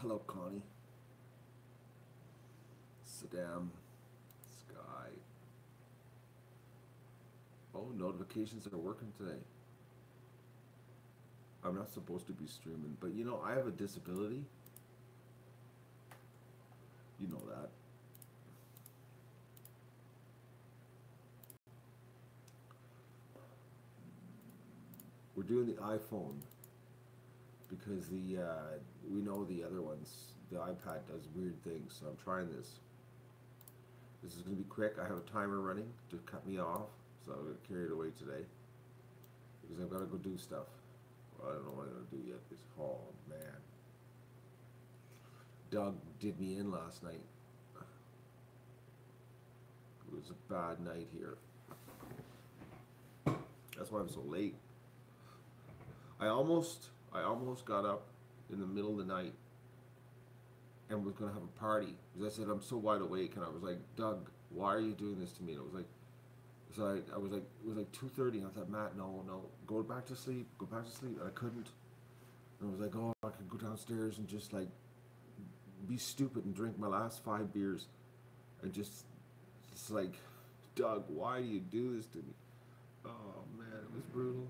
Hello, Connie. Saddam. Sky. Oh, notifications are working today. I'm not supposed to be streaming, but you know, I have a disability. You know that. We're doing the iPhone because we know the other ones, the iPad does weird things, so I'm trying this. This is going to be quick. I have a timer running to cut me off, so I'm going to carry it away today because I've got to go do stuff. Well, I don't know what I'm going to do yet. Oh, man. Doug did me in last night. It was a bad night here. That's why I'm so late. I almost got up in the middle of the night and was gonna have a party because I said I'm so wide awake, and I was like, Doug, why are you doing this to me? And it was like, so I was like, it was like 2:30, and I thought, Matt, no, go back to sleep, and I couldn't. And I was like, oh, I could go downstairs and just like be stupid and drink my last 5 beers, and just it's like, Doug, why do you do this to me? Oh man, it was brutal.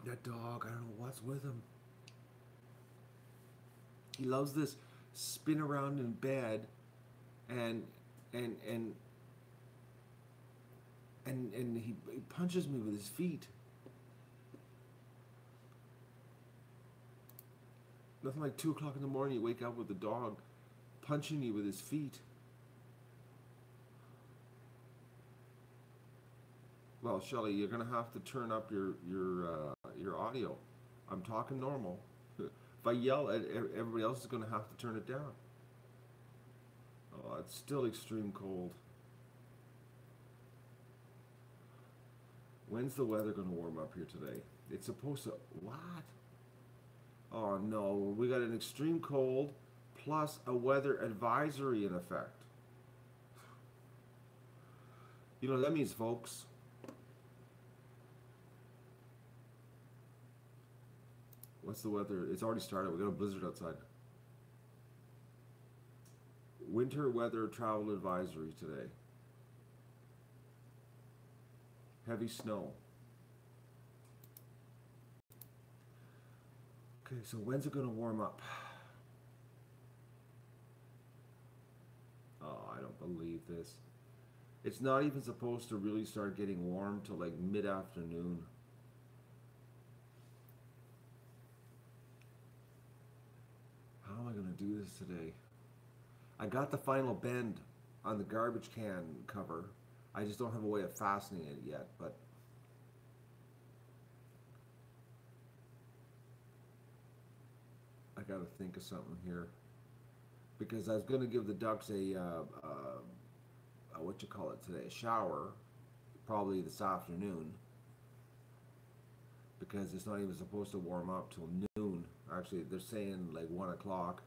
That dog, I don't know what's with him. He loves this spin around in bed and and and and he punches me with his feet. Nothing like 2 o'clock in the morning you wake up with the dog punching you with his feet. Well, Shelly, you're gonna have to turn up your audio. I'm talking normal. If I yell at everybody else is gonna have to turn it down. Oh, it's still extreme cold. When's the weather gonna warm up here today? It's supposed to. What? Oh no, we got an extreme cold plus a weather advisory in effect. You know what that means, folks? What's the weather? It's already started. We got a blizzard outside. Winter weather travel advisory today. Heavy snow. Okay, so when's it going to warm up? Oh, I don't believe this. It's not even supposed to really start getting warm till like mid-afternoon. How am I going to do this today? I got the final bend on the garbage can cover. I just don't have a way of fastening it yet, but I got to think of something here. Because I was going to give the ducks what you call it today, a shower, probably this afternoon, because it's not even supposed to warm up till noon. Actually, they're saying like 1 o'clock.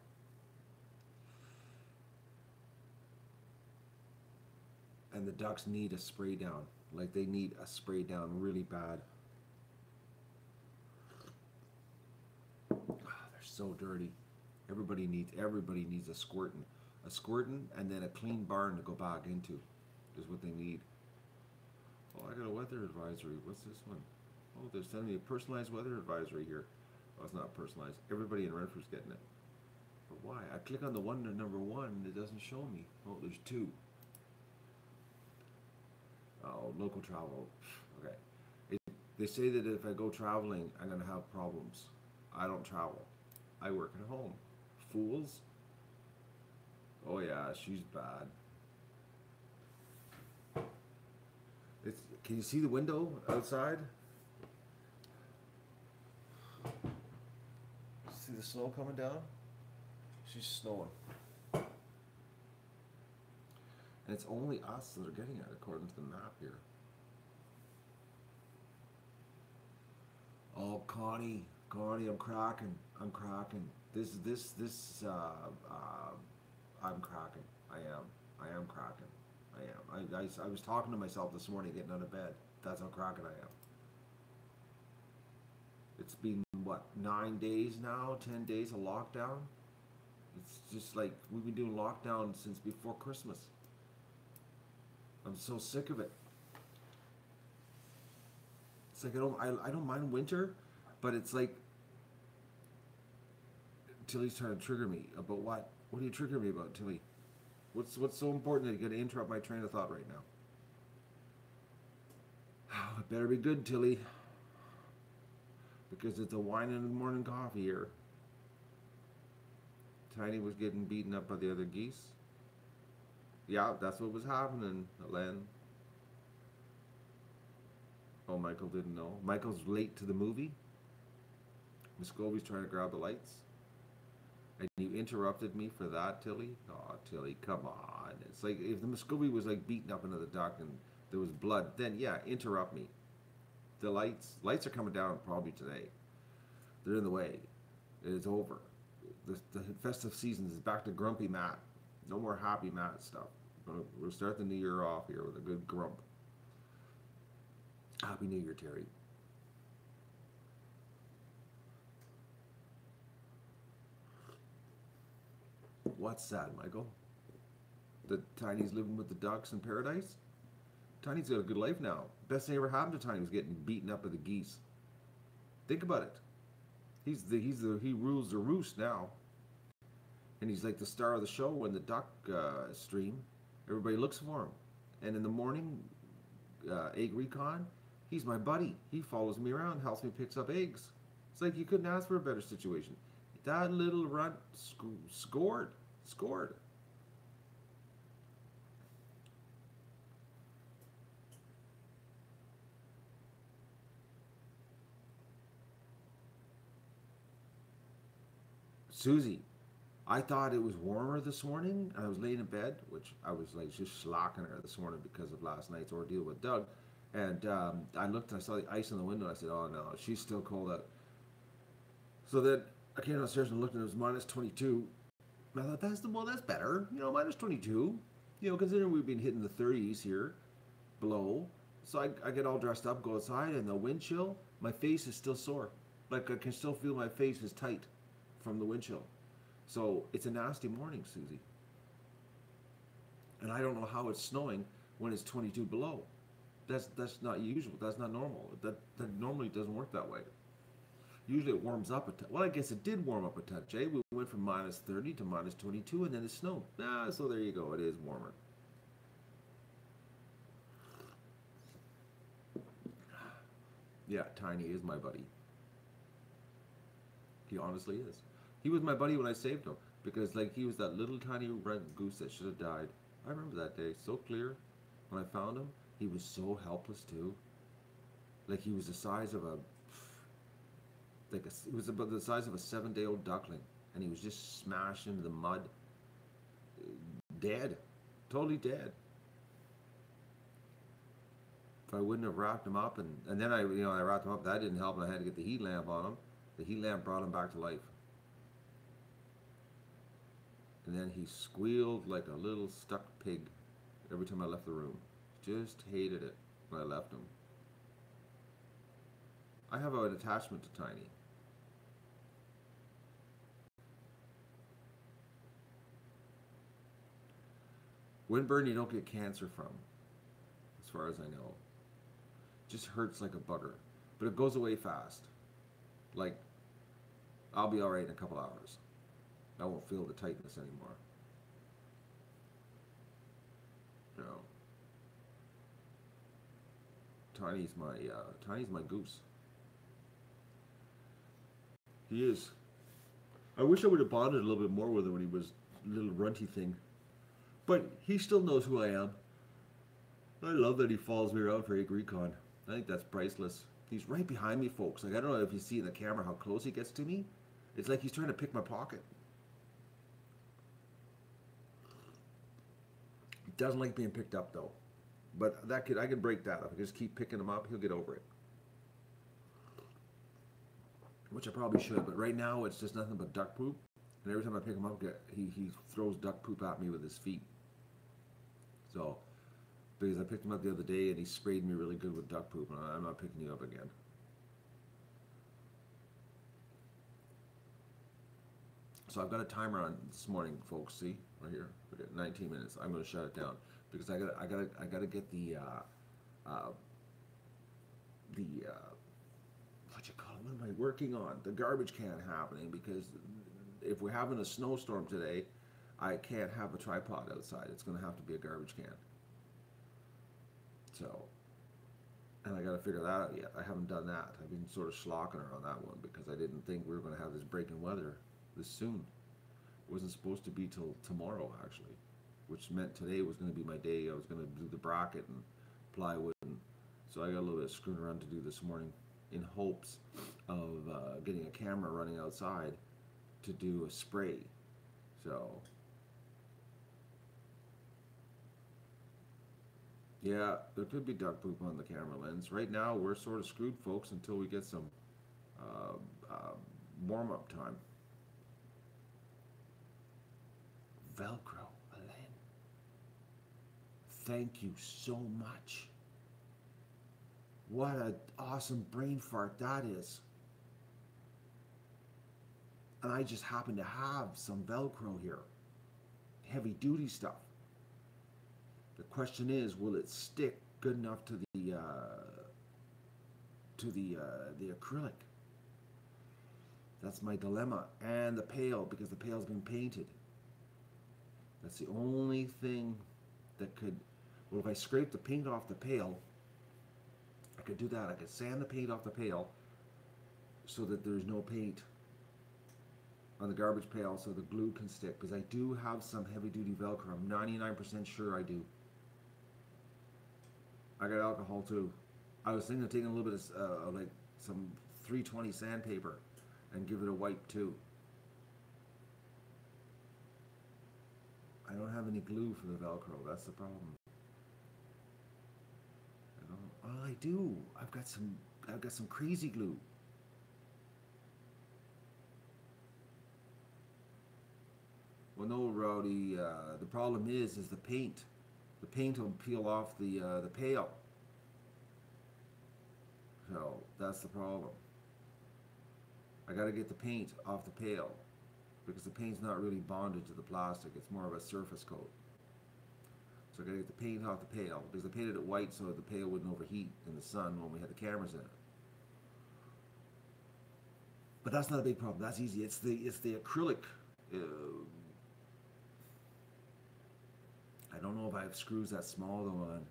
And the ducks need a spray down. Like they need a spray down really bad. They're so dirty. Everybody needs a squirting, and then a clean barn to go back into, is what they need. Oh, I got a weather advisory. What's this one? Oh, they're sending me a personalized weather advisory here. Oh, it's not personalized. Everybody in Redford's getting it. But why? I click on the one to number one, and it doesn't show me. Oh, there's two. Oh, local travel. Okay. They say that if I go traveling, I'm going to have problems. I don't travel. I work at home. Fools. Oh yeah, she's bad. Can you see the window outside? See the snow coming down? She's snowing. And it's only us that are getting it according to the map here. Oh, Connie, I'm cracking. I'm cracking. I am cracking. I was talking to myself this morning getting out of bed. That's how cracking I am. It's been, what, 9 days now, 10 days of lockdown? It's just like we've been doing lockdown since before Christmas. I'm so sick of it. It's like I don't mind winter, but it's like Tilly's trying to trigger me about what? What are you triggering me about, Tilly? What's so important that you're going to interrupt my train of thought right now? It better be good, Tilly, because it's a whining in the morning coffee here. Tiny was getting beaten up by the other geese. Yeah, that's what was happening, Len. Oh, Michael didn't know. Michael's late to the movie. Miss Scobie's trying to grab the lights. And you interrupted me for that, Tilly? Oh, Tilly, come on. It's like if the Muscovy was like beaten up another duck and there was blood, then yeah, interrupt me. The lights are coming down probably today. They're in the way. It is over. The festive season is back to grumpy Matt. No more happy Matt stuff. We'll start the new year off here with a good grump. Happy New Year, Terry. What's sad, Michael? That Tiny's living with the ducks in paradise? Tiny's got a good life now. Best thing ever happened to Tiny was getting beaten up by the geese. Think about it. He rules the roost now, and he's like the star of the show in the duck stream. Everybody looks for him, and in the morning, egg recon, he's my buddy. He follows me around, helps me picks up eggs. It's like you couldn't ask for a better situation. That little runt scored. Susie, I thought it was warmer this morning. I was laying in bed, which I was like just slacking her this morning because of last night's ordeal with Doug. And I looked and I saw the ice in the window. And I said, "Oh no, she's still cold out." So then I came downstairs and looked and it was minus 22. And I thought that's better. Minus 22. Considering we've been hitting the 30s here below. So I get all dressed up, go outside, and the wind chill. My face is still sore. Like I can still feel my face is tight from the wind chill. So it's a nasty morning, Susie. And I don't know how it's snowing when it's 22 below. That's not usual. That's not normal. That normally doesn't work that way. Usually it warms up a touch. Well, I guess it did warm up a touch, eh? We went from minus 30 to minus 22 and then it snowed. So there you go. It is warmer. Yeah, Tiny is my buddy. He honestly is. He was my buddy when I saved him because like he was that little tiny red goose that should have died. I remember that day so clear. When I found him, he was so helpless too. Like he was the size of he was about the size of a 7-day-old duckling, and he was just smashed into the mud, dead, totally dead. If I wouldn't have wrapped him up, and then I wrapped him up, that didn't help, and I had to get the heat lamp on him. The heat lamp brought him back to life. And then he squealed like a little stuck pig every time I left the room. Just hated it when I left him. I have an attachment to Tiny. Windburn you don't get cancer from, as far as I know. It just hurts like a bugger. But it goes away fast. Like, I'll be alright in a couple hours. I won't feel the tightness anymore. Tiny's my goose. He is. I wish I would have bonded a little bit more with him when he was a little runty thing. But he still knows who I am. I love that he follows me around for egg recon. I think that's priceless. He's right behind me, folks. Like, I don't know if you see in the camera how close he gets to me. It's like he's trying to pick my pocket. He doesn't like being picked up, though. But I could break that. If I just keep picking him up, he'll get over it. Which I probably should. But right now, it's just nothing but duck poop. And every time I pick him up, he throws duck poop at me with his feet. So, because I picked him up the other day and he sprayed me really good with duck poop, and I'm not picking you up again. So I've got a timer on this morning, folks. See, right here, we got 19 minutes. I'm going to shut it down because I got to get uh, the what you call it? What am I working on? The garbage can happening because if we're having a snowstorm today, I can't have a tripod outside. It's going to have to be a garbage can. So, and I got to figure that out yet. I haven't done that. I've been sort of slocking her on that one because I didn't think we were going to have this breaking weather this soon. It wasn't supposed to be till tomorrow, actually, which meant today was going to be my day. I was going to do the bracket and plywood, and so I got a little bit of screwing around to do this morning in hopes of getting a camera running outside to do a spray. So, yeah, there could be duck poop on the camera lens. Right now, we're sort of screwed, folks, until we get some uh, uh, warm-up time. Velcro, Elaine. Thank you so much. What an awesome brain fart that is. And I just happen to have some Velcro here. Heavy duty stuff. The question is, will it stick good enough to the acrylic? That's my dilemma. And the pail, because the pail's been painted. That's the only thing that could, well, if I scrape the paint off the pail, I could do that. I could sand the paint off the pail so that there's no paint on the garbage pail so the glue can stick, because I do have some heavy duty Velcro. I'm 99% sure I do. I got alcohol too. I was thinking of taking a little bit of like some 320 sandpaper and give it a wipe too. I don't have any glue for the Velcro. That's the problem. I don't. Oh, I do. I've got some crazy glue. Well, no, Rowdy. The problem is the paint. The paint will peel off the pail. So that's the problem. I got to get the paint off the pail because the paint's not really bonded to the plastic. It's more of a surface coat. So I got to get the paint off the pail because I painted it white so the pail wouldn't overheat in the sun when we had the cameras in it. But that's not a big problem. That's easy. It's the acrylic. I don't know if I have screws that small though on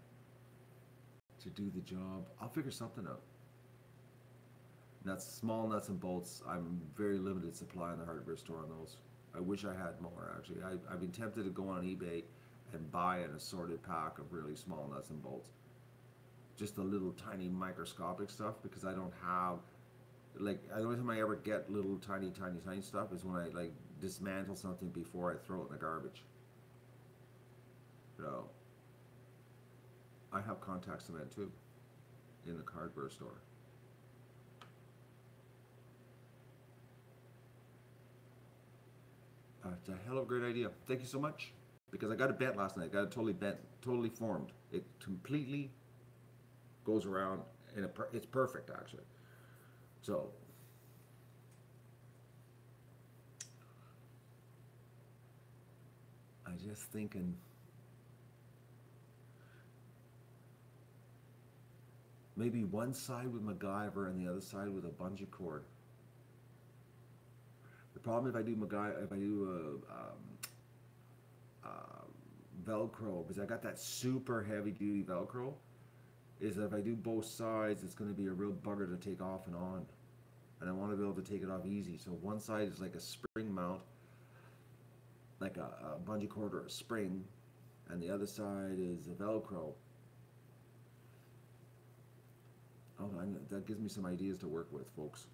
to do the job. I'll figure something out. Nuts, small nuts and bolts. I'm very limited supply in the hardware store on those. I wish I had more actually. I've been tempted to go on eBay and buy an assorted pack of really small nuts and bolts. Just the little tiny microscopic stuff because I don't have, like, the only time I ever get little tiny stuff is when I like dismantle something before I throw it in the garbage. So I have contact cement too in the hardware store. It's a hell of a great idea. Thank you so much. Because I got it bent last night. I got it totally bent, totally formed. It completely goes around, and it's perfect actually. So I'm just thinking maybe one side with MacGyver and the other side with a bungee cord. The problem if I do Velcro, because I got that super heavy duty Velcro, is that if I do both sides, it's going to be a real bugger to take off and on. And I want to be able to take it off easy. So one side is like a spring mount, like a bungee cord or a spring, and the other side is a Velcro. Oh, that gives me some ideas to work with, folks.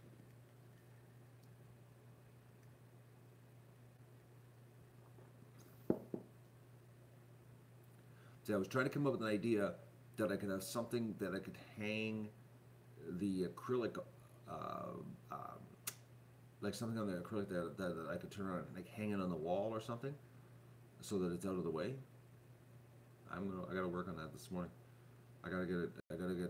See, I was trying to come up with an idea that I could have something that I could hang the acrylic, like something on the acrylic that I could turn on, like hang it on the wall or something, so that it's out of the way. I gotta work on that this morning. I gotta get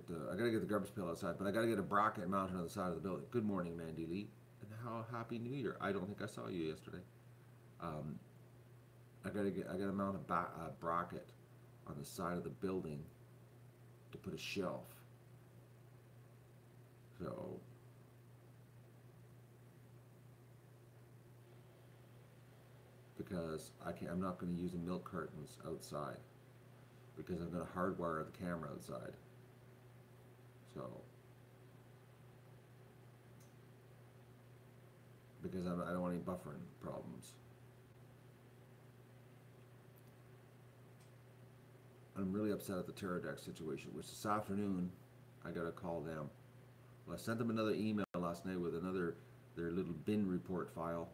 the garbage pail outside, but I gotta get a bracket mounted on the side of the building. Good morning, Mandy Lee, and how happy New Year. I don't think I saw you yesterday. Um, I gotta mount a bracket on the side of the building to put a shelf. So because I'm not going to use the milk cartons outside because I'm going to hardwire the camera outside. So because I don't want any buffering problems. I'm really upset at the Pterodeck situation, which this afternoon I got to call them. Well, I sent them another email last night with their little bin report file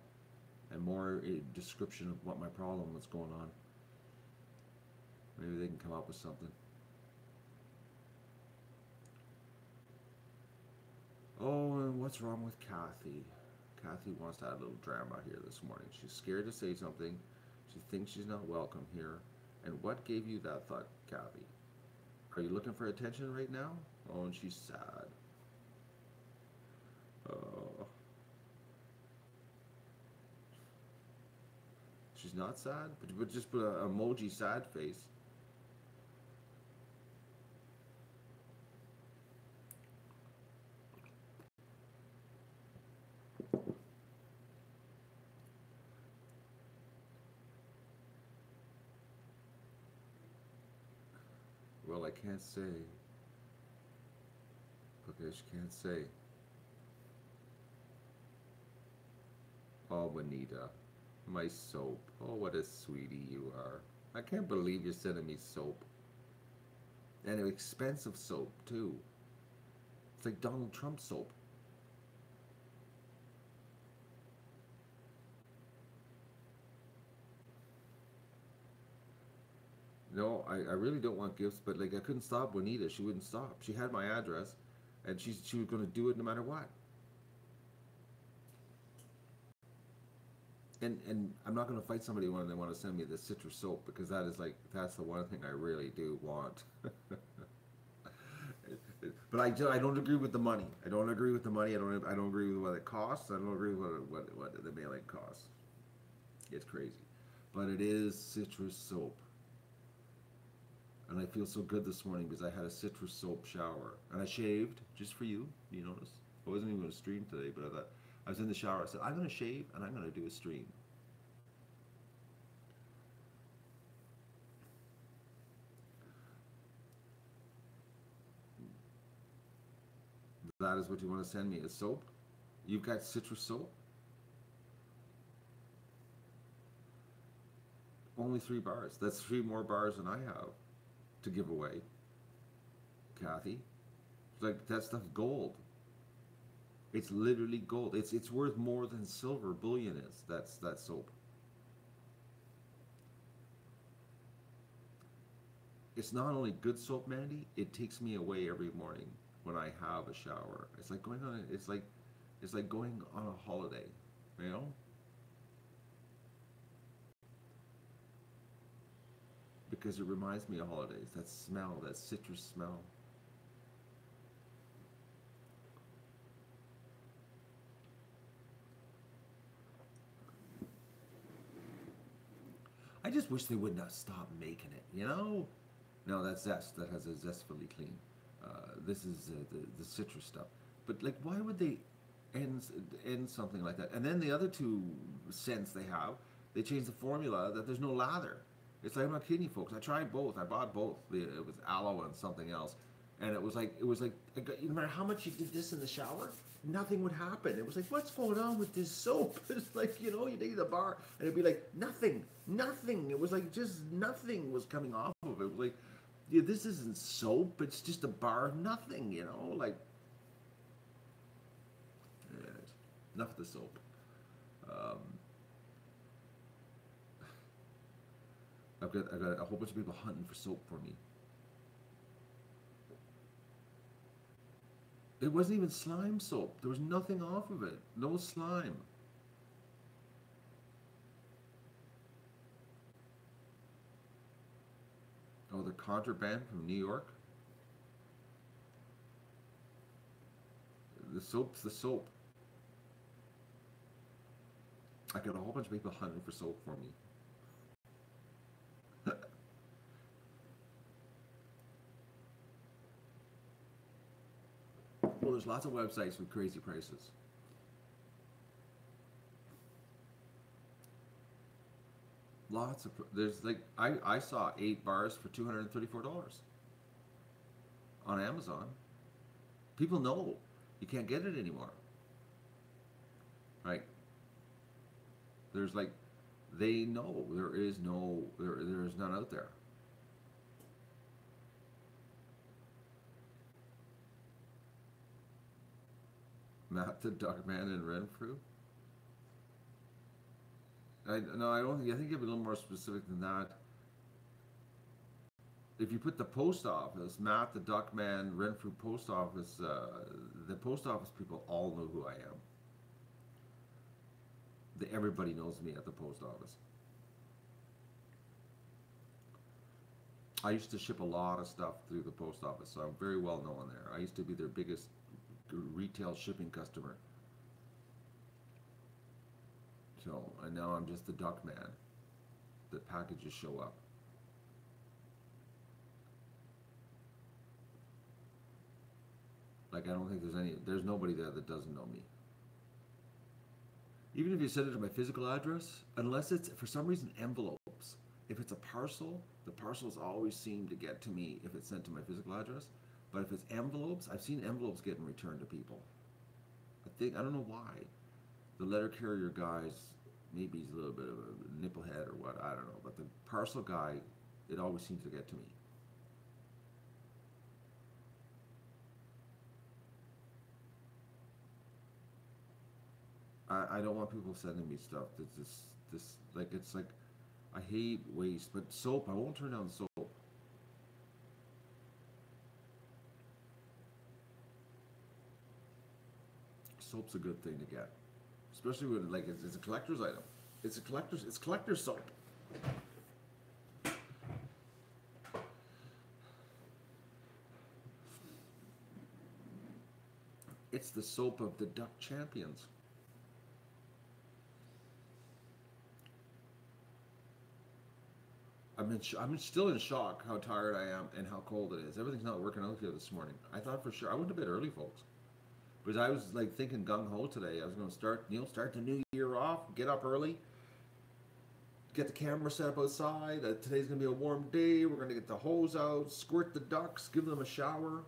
and more description of what my problem was going on. Maybe they can come up with something. Oh, and what's wrong with Kathy? Kathy wants to add a little drama here this morning. She's scared to say something. She thinks she's not welcome here. And what gave you that thought, Kathy? Are you looking for attention right now? Oh, and she's sad. Oh. She's not sad? But just put an emoji sad face. Well, I can't say. Okay, she can't say. Oh, Juanita. My soap. Oh, what a sweetie you are. I can't believe you're sending me soap. And an expensive soap, too. It's like Donald Trump soap. No, I really don't want gifts, but like I couldn't stop Juanita. She wouldn't stop. She had my address, and she was going to do it no matter what. And I'm not going to fight somebody when they want to send me the citrus soap because that's the one thing I really do want. But I don't agree with the money. I don't agree with the money. I don't agree with what it costs. I don't agree with what the mailing costs. It's crazy, but it is citrus soap, and I feel so good this morning because I had a citrus soap shower and I shaved just for you. You notice I wasn't even going to stream today, but I thought I was in the shower. I said I'm going to shave and I'm going to do a stream. That is what you want to send me, is soap? You've got citrus soap? Only 3 bars. That's 3 more bars than I have to give away, Kathy. It's like that stuff's gold. It's literally gold. It's worth more than silver bullion is. That's that soap. It's not only good soap, Mandy. It takes me away every morning when I have a shower. It's like going on. It's like going on a holiday. You know, because it reminds me of holidays. That smell, that citrus smell. I just wish they would not stop making it. You know? No, that's zest. That has a zestfully clean. This is the citrus stuff. But like, why would they end end something like that? And then the other two scents they have, they changed the formula that there's no lather. It's like I'm not kidding you, folks. I tried both. I bought both. It was aloe and something else, and it was like no matter how much you did this in the shower, nothing would happen. It was like, what's going on with this soap? It's like, you take the bar and it'd be like nothing, nothing. It was like just nothing was coming off of it. It was like, yeah, this isn't soap. It's just a bar of nothing. Like eh, enough of the soap. Um, I've got a whole bunch of people hunting for soap for me. It wasn't even slime soap. There was nothing off of it. No slime. Oh, the contraband from New York. The soap's the soap. I got a whole bunch of people hunting for soap for me. Well, there's lots of websites with crazy prices. Lots of there's like I saw 8 bars for $234 on Amazon. People know you can't get it anymore, right? There's like they know there is none out there. Matt the Duckman and Renfrew. I no, I don't think. I think you have a little more specific than that. If you put the post office, Matt the Duckman, Renfrew post office, the post office people all know who I am. Everybody knows me at the post office. I used to ship a lot of stuff through the post office, so I'm very well known there. I used to be their biggest retail shipping customer. So, and now I'm just the duck man. The packages show up. Like I don't think there's nobody there that doesn't know me. Even if you send it to my physical address, unless it's for some reason envelopes. If it's a parcel, the parcels always seem to get to me if it's sent to my physical address. But if it's envelopes, I've seen envelopes getting returned to people. I don't know why. The letter carrier guys, maybe he's a little bit of a nipplehead or what, I don't know. But the parcel guy, it always seems to get to me. I don't want people sending me stuff that's this like it's like I hate waste, but soap, I won't turn down soap. Soap's a good thing to get, especially when like it's a collector's item. It's collector's soap. It's the soap of the duck champions. I'm still in shock how tired I am and how cold it is. Everything's not working out here this morning. I thought for sure I went to bed early, folks, because I was like thinking gung ho today. I was going to start the new year off, get up early, get the camera set up outside. Today's going to be a warm day. We're going to get the hose out, squirt the ducks, give them a shower,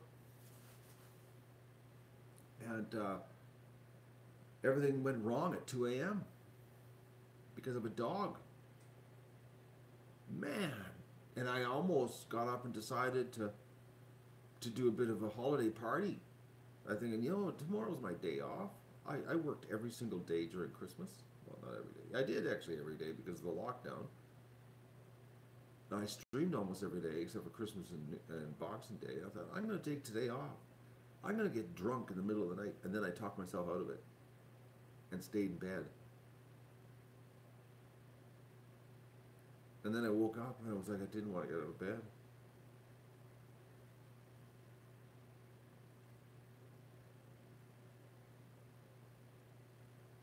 and everything went wrong at 2 a.m. because of a dog. Man, and I almost got up and decided to do a bit of a holiday party. I thinking, tomorrow's my day off. I worked every single day during Christmas. Well, not every day. I did actually every day because of the lockdown. And I streamed almost every day except for Christmas and Boxing Day. I thought, I'm going to take today off. I'm going to get drunk in the middle of the night. And then I talked myself out of it and stayed in bed. And then I woke up and I was like, I didn't want to get out of bed.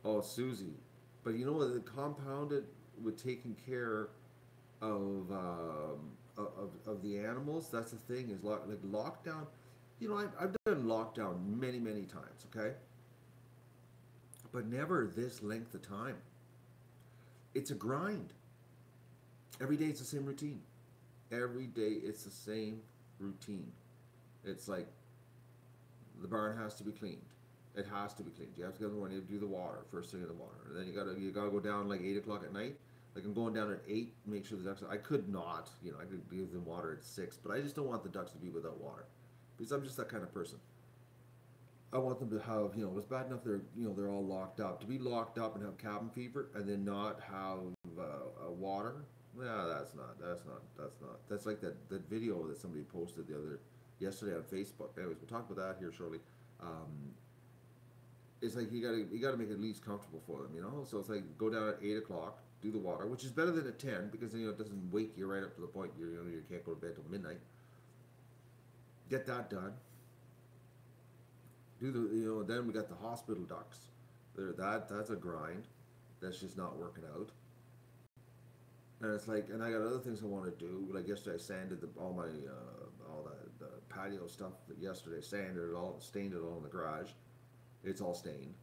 Oh, Susie. But you know what? It compounded with taking care of of the animals. That's the thing is like lockdown. I've done lockdown many times. Okay, but never this length of time. It's a grind. Every day it's the same routine. Every day it's the same routine. It's like the barn has to be cleaned. It has to be cleaned. You have to get in the morning, you do the water first thing in the water. And then you gotta go down like 8 o'clock at night. Like I'm going down at 8, make sure the ducks. I could not, I could give them water at 6, but I just don't want the ducks to be without water because I'm just that kind of person. I want them to have, it was bad enough they're all locked up. To be locked up and have cabin fever and then not have water. Yeah, that's like that video that somebody posted yesterday on Facebook. Anyways, we'll talk about that here shortly. It's like you gotta make it at least comfortable for them. So it's like go down at 8 o'clock, do the water, which is better than at 10 because it doesn't wake you right up to the point you can't go to bed till midnight. Get that done. Do then we got the hospital ducks. That's a grind. that's just not working out. And it's like, and I got other things I want to do. Like yesterday, I sanded all my all the patio stuff. Yesterday, sanded it all, stained it all in the garage. It's all stained.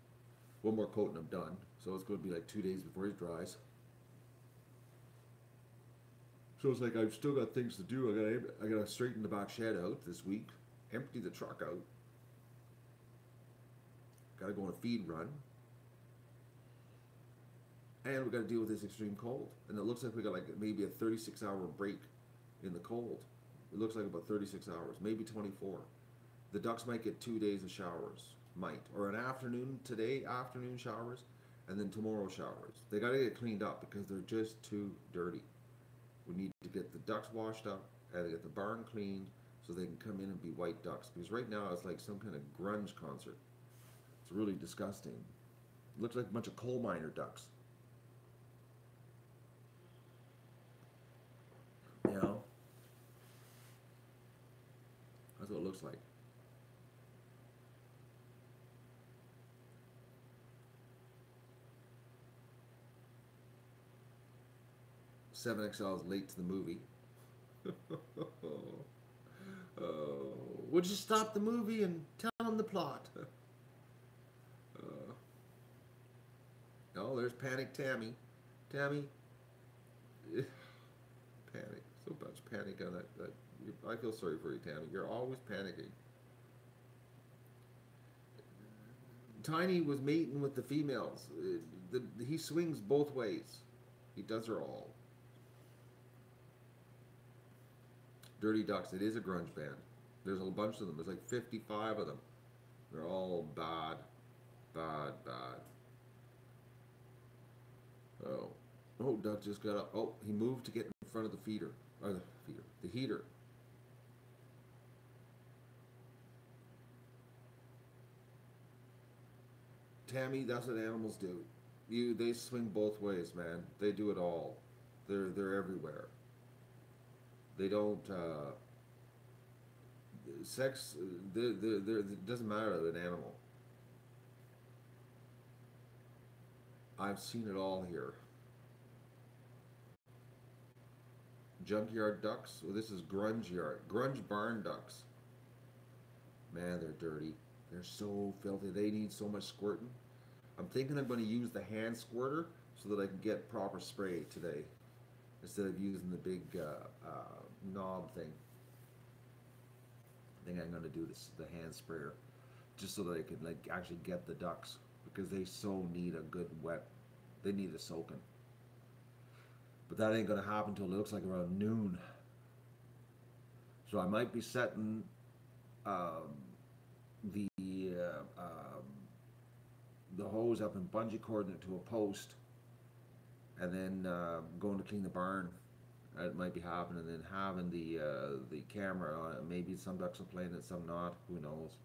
One more coat and I'm done. So it's going to be like 2 days before it dries. So it's like I've still got things to do. I got to straighten the back shed out this week, empty the truck out. Got to go on a feed run. And we got to deal with this extreme cold. And it looks like we got like maybe a 36-hour break in the cold. It looks like about 36 hours, maybe 24. The ducks might get 2 days of showers, might. Or an afternoon, today, afternoon showers, and then tomorrow showers. They got to get cleaned up because they're just too dirty. We need to get the ducks washed up and get the barn cleaned so they can come in and be white ducks. Because right now it's like some kind of grunge concert. It's really disgusting. It looks like a bunch of coal miner ducks. You know? That's what it looks like. $7XL is late to the movie. Would you stop the movie and tell them the plot? Oh, there's Panic Tammy. Tammy, panic. So much panic on that. I feel sorry for you, Tammy. You're always panicking. Tiny was mating with the females. He swings both ways. He does her all. Dirty Ducks. It is a grunge band. There's a bunch of them. There's like 55 of them. They're all bad, bad, bad. Oh, Duck just got up. Oh, he moved to get in front of the feeder. Or the heater. Tammy, that's what animals do. They swing both ways, man. They do it all. They're everywhere. They don't sex. It doesn't matter to an animal. I've seen it all here. Junkyard ducks. Well, this is grunge yard. Grunge barn ducks. Man, they're dirty. They're so filthy. They need so much squirting. I'm thinking I'm going to use the hand squirter so that I can get proper spray today instead of using the big knob thing. I think I'm going to do the hand sprayer just so that I can like actually get the ducks because they so need a good wet. They need a soaking. But that ain't going to happen until it looks like around noon. So I might be setting the the hose up and bungee cording it to a post, and then going to clean the barn. It might be happening, and then having the camera on it. Maybe some ducks are playing it, some not. Who knows?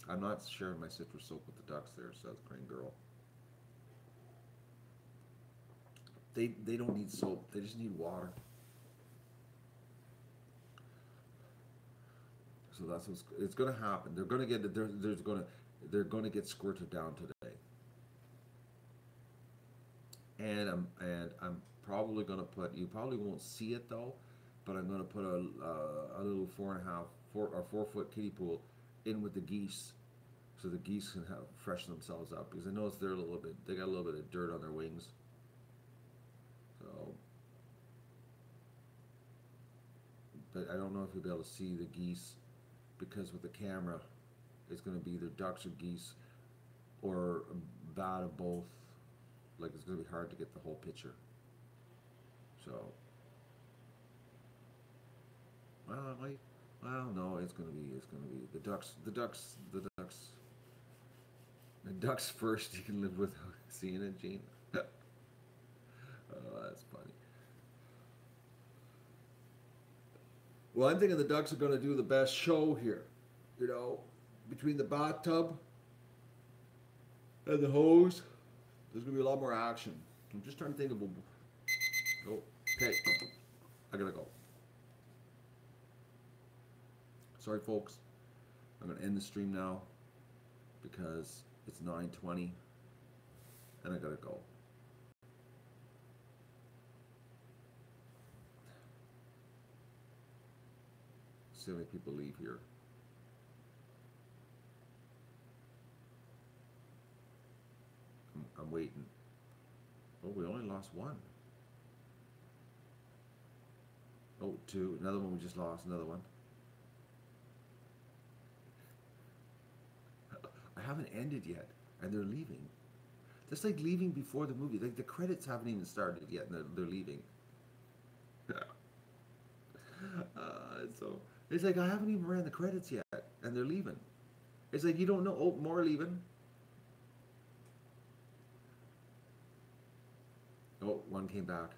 I'm not sharing my citrus soap with the ducks there, South Crane girl. They don't need soap. They just need water. So that's what's it's going to happen. They're going to get they're going to get squirted down today. And I'm probably going to put, you probably won't see it though, but I'm going to put a little 4 foot kiddie pool in with the geese, so the geese can freshen themselves up, because I noticed they're they got a little bit of dirt on their wings. So, but I don't know if you'll be able to see the geese, because with the camera, it's going to be either ducks or geese, or a bat of both. Like, it's going to be hard to get the whole picture. So, no, it's going to be the ducks first. You can live without seeing it, Gene. Oh, that's funny. Well, I'm thinking the ducks are going to do the best show here. You know, between the bathtub and the hose, there's going to be a lot more action. I'm just trying to think of oh, okay, I gotta go. Sorry, folks. I'm going to end the stream now because it's 9:20 and I gotta go. See how many people leave here. I'm waiting. Oh, we only lost one. Oh, two. Another one we just lost. Another one. I haven't ended yet, and they're leaving. That's like leaving before the movie. Like the credits haven't even started yet, and they're leaving. So it's like I haven't even ran the credits yet, and they're leaving. It's like you don't know. Oh, more leaving. Oh, one came back.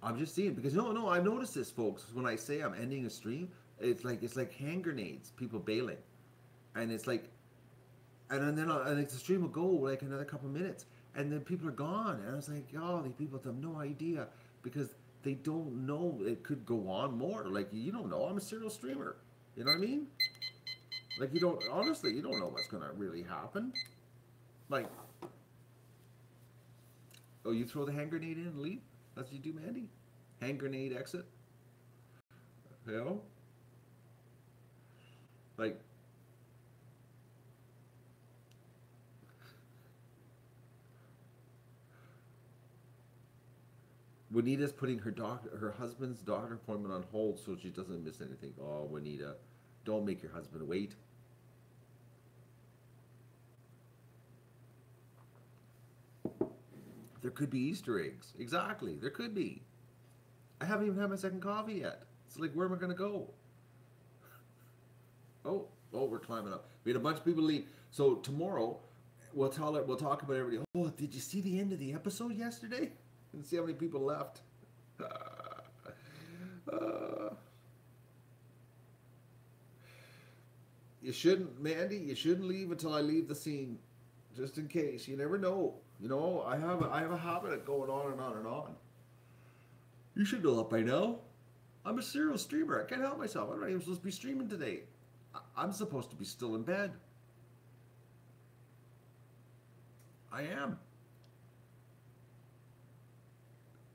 I'm just seeing because no, I've noticed this, folks. When I say I'm ending a stream, it's like hand grenades, people bailing, and it's like, and the stream will go like another couple minutes, and then people are gone, and I was like, oh, these people have no idea because they don't know it could go on more. Like you don't know. I'm a serial streamer. You know what I mean? Like you don't honestly, you don't know what's gonna really happen. Like, oh, you throw the hand grenade in and leave? That's what you do, Mandy? Hand grenade exit? You know? Like, Juanita's putting her husband's doctor appointment on hold so she doesn't miss anything. Oh, Juanita, don't make your husband wait. There could be Easter eggs. Exactly, there could be. I haven't even had my second coffee yet. It's like, where am I going to go? Oh, we're climbing up. We had a bunch of people leave. So tomorrow, we'll talk about everybody. Oh, did you see the end of the episode yesterday? And see how many people left. Uh, you shouldn't, Mandy. You shouldn't leave until I leave the scene, just in case. You never know. You know, I have a habit of going on and on and on. You should know that by now. I'm a serial streamer. I can't help myself. I'm not even supposed to be streaming today. I'm supposed to be still in bed. I am.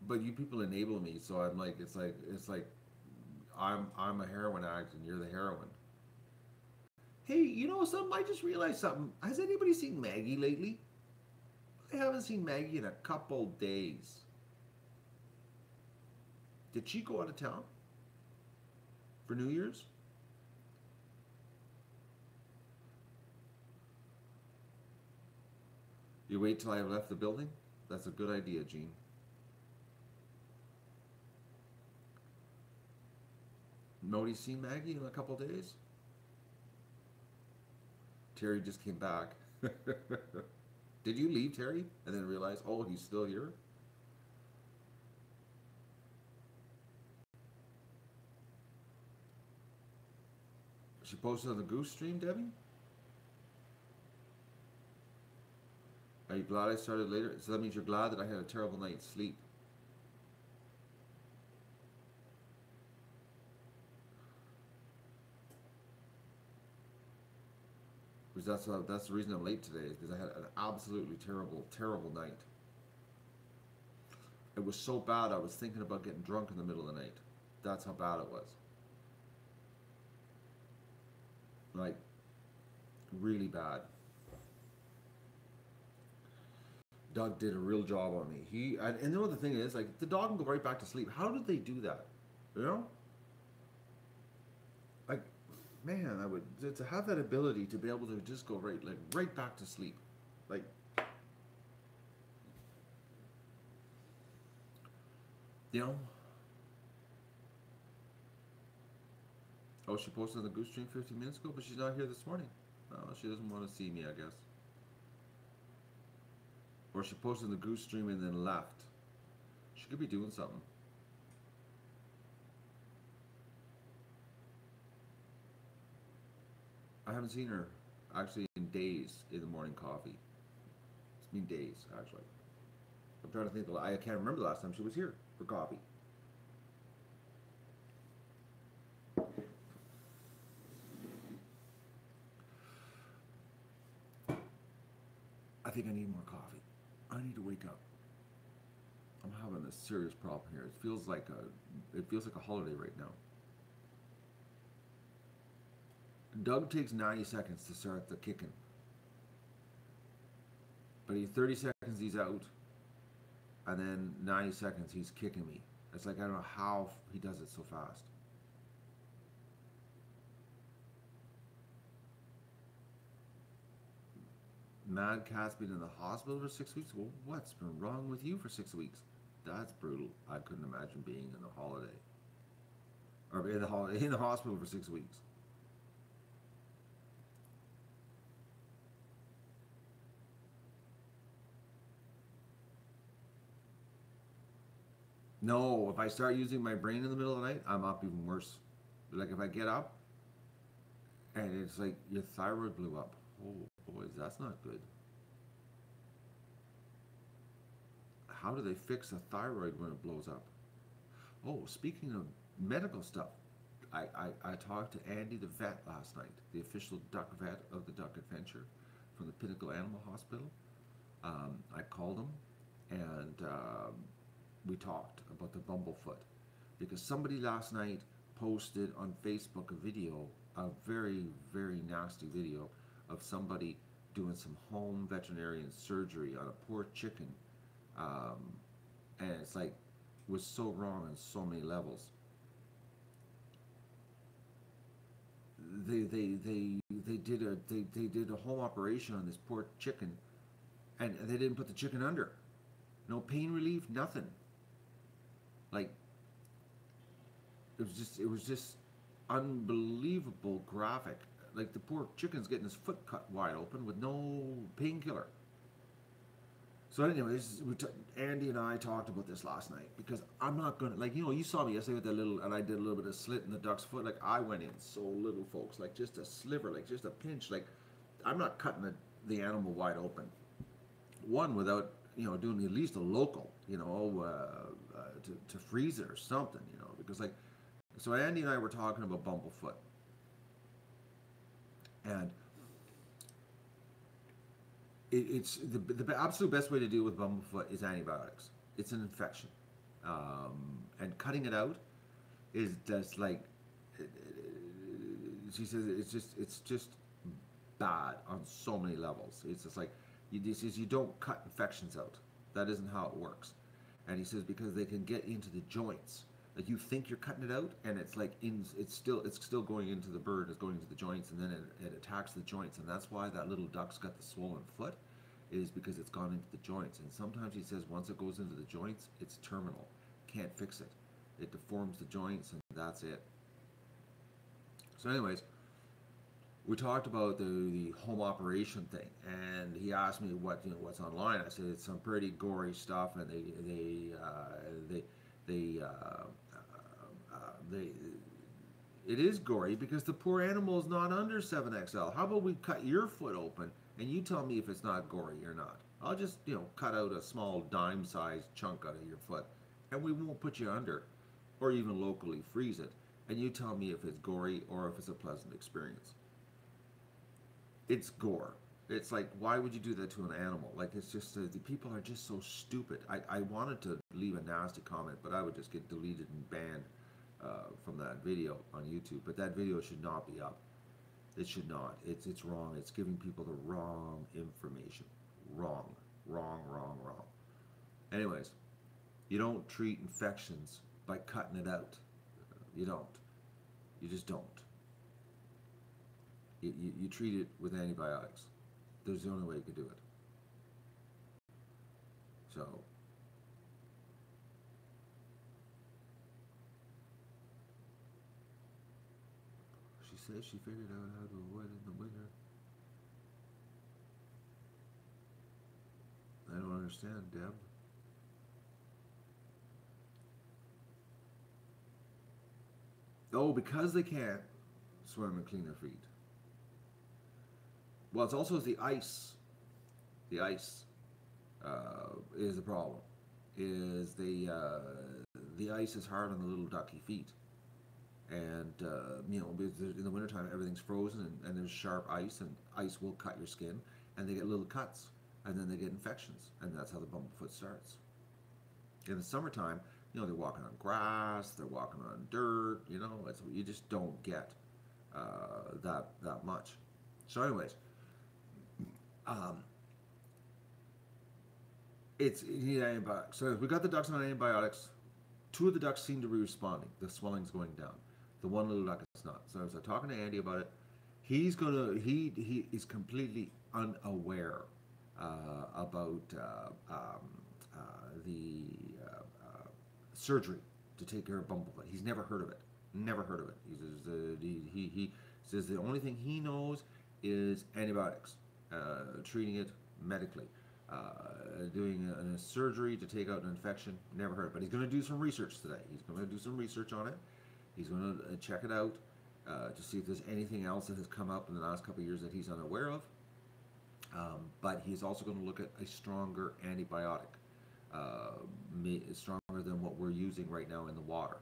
But you people enable me, so I'm like, it's like I'm a heroin addict and you're the heroin. Hey, you know something? I just realized something. Has anybody seen Maggie lately? I haven't seen Maggie in a couple days. Did she go out of town for New Year's? You wait till I have left the building? That's a good idea, Gene. Nobody's seen Maggie in a couple days? Terry just came back. Did you leave, Terry? And then realize, oh, he's still here? She posted on the Goose stream, Debbie? Are you glad I started later? So that means you're glad that I had a terrible night's sleep. Because that's the reason I'm late today, is because I had an absolutely terrible night. It was so bad I was thinking about getting drunk in the middle of the night. That's how bad it was. Like, really bad. Doug did a real job on me. And you know the thing is, like, the dog can go right back to sleep. How did they do that? You know? Like, man, I would to have that ability to be able to just go right back to sleep. Like, you know? Oh, she posted on the Goose stream 15 minutes ago, but she's not here this morning. Oh, she doesn't want to see me, I guess. Or she posted on the Goose stream and then left. She could be doing something. I haven't seen her actually in days in the morning coffee. It's been days, actually. I'm trying to think. I can't remember the last time she was here for coffee. think I need more coffee. I need to wake up. I'm having a serious problem here. It feels like a holiday right now. Doug takes 90 seconds to start the kicking, but 30 seconds he's out, and then 90 seconds he's kicking me. It's like I don't know how he does it so fast. Mad Cat's been in the hospital for 6 weeks. Well, what's been wrong with you for 6 weeks? That's brutal. I couldn't imagine being in the holiday or in the hospital for 6 weeks. No, if I start using my brain in the middle of the night, I'm up even worse. Like if I get up and it's like your thyroid blew up. Oh boys, that's not good. How do they fix a thyroid when it blows up? Oh, speaking of medical stuff, I talked to Andy the vet last night, the official duck vet of the Duck Adventure from the Pinnacle Animal Hospital. I called him and we talked about the bumblefoot because somebody last night posted on Facebook a video, a very, very nasty video of somebody doing some home veterinarian surgery on a poor chicken. Um, and it's like, was so wrong on so many levels. They did a home operation on this poor chicken, and they didn't put the chicken under. No pain relief, nothing. Like it was just unbelievable graphic. Like the poor chicken's getting his foot cut wide open with no painkiller. So, anyways, Andy and I talked about this last night because I'm not gonna you saw me yesterday with that little, and I did a little bit of slit in the duck's foot. Like I went in so little, folks, like just a sliver, like just a pinch. Like I'm not cutting the animal wide open. One without doing at least a local, to freeze it or something, because like, so Andy and I were talking about bumblefoot, and it's the absolute best way to deal with bumblefoot is antibiotics. It's an infection, and cutting it out is just like she says it's just bad on so many levels. It's just like you don't cut infections out. That isn't how it works. And he says because they can get into the joints. Like you think you're cutting it out, and it's like it's still going into the bird, it's going into the joints, and then it attacks the joints, and that's why that little duck's got the swollen foot, is because it's gone into the joints. And sometimes he says once it goes into the joints, it's terminal, can't fix it. It deforms the joints, and that's it. So, anyways, we talked about the home operation thing, and he asked me what's online. I said it's some pretty gory stuff, and they it is gory because the poor animal is not under 7XL. How about we cut your foot open and you tell me if it's not gory or not? I'll just cut out a small dime-sized chunk out of your foot, and we won't put you under, or even locally freeze it, and you tell me if it's gory or if it's a pleasant experience. It's gore. It's like, why would you do that to an animal? Like, it's just, the people are just so stupid. I wanted to leave a nasty comment, but I would just get deleted and banned from that video on YouTube. But that video should not be up. It should not. It's wrong. It's giving people the wrong information. Wrong. Wrong, wrong, wrong. Anyways, you don't treat infections by cutting it out. You don't. You just don't. You treat it with antibiotics. There's the only way you could do it. So, she says she figured out how to avoid it in the winter. I don't understand, Deb. Oh, because they can't swim and clean their feet. Well, it's also the ice. The ice is the problem. Is the ice is hard on the little ducky feet, and because in the wintertime everything's frozen and there's sharp ice, and ice will cut your skin, and they get little cuts. and then they get infections, and that's how the bumblefoot starts. In the summertime, they're walking on grass, they're walking on dirt. You just don't get that much. So, anyways, um, you need antibiotics. So we got the ducks on antibiotics. Two of the ducks seem to be responding. The swelling's going down. The one little duck is not. So I was talking to Andy about it. He is completely unaware about the surgery to take care of bumblefoot. He's never heard of it. Never heard of it. He says the only thing he knows is antibiotics, treating it medically. Doing a surgery to take out an infection, never heard. But he's going to do some research today. He's going to do some research on it. He's going to check it out to see if there's anything else that has come up in the last couple of years that he's unaware of. But he's also going to look at a stronger antibiotic, stronger than what we're using right now in the water.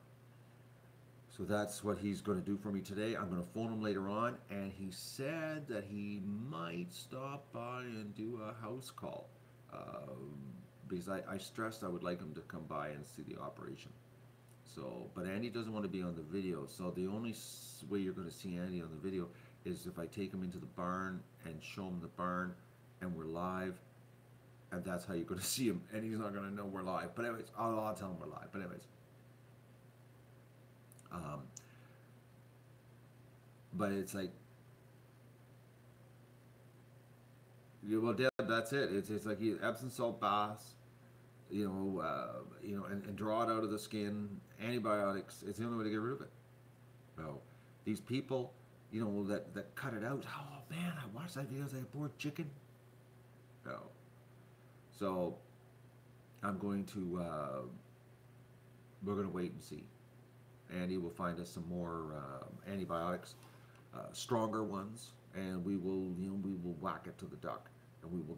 So that's what he's going to do for me today. I'm going to phone him later on, and he said that he might stop by and do a house call. Because I stressed I would like him to come by and see the operation. So, but Andy doesn't want to be on the video. So the only way you're going to see Andy on the video is if I take him into the barn and show him the barn, and we're live, and that's how you're going to see him. And he's not going to know we're live. But anyways, I'll tell him we're live. But anyways. But it's like, well, Deb, that's it. It's like Epsom salt baths, and draw it out of the skin. Antibiotics. It's the only way to get rid of it. So these people, that cut it out. Oh man, I watched that video. It's like a poor chicken. No. So I'm going to. We're going to wait and see. Andy will find us some more antibiotics, stronger ones, and we will whack it to the duck, and we will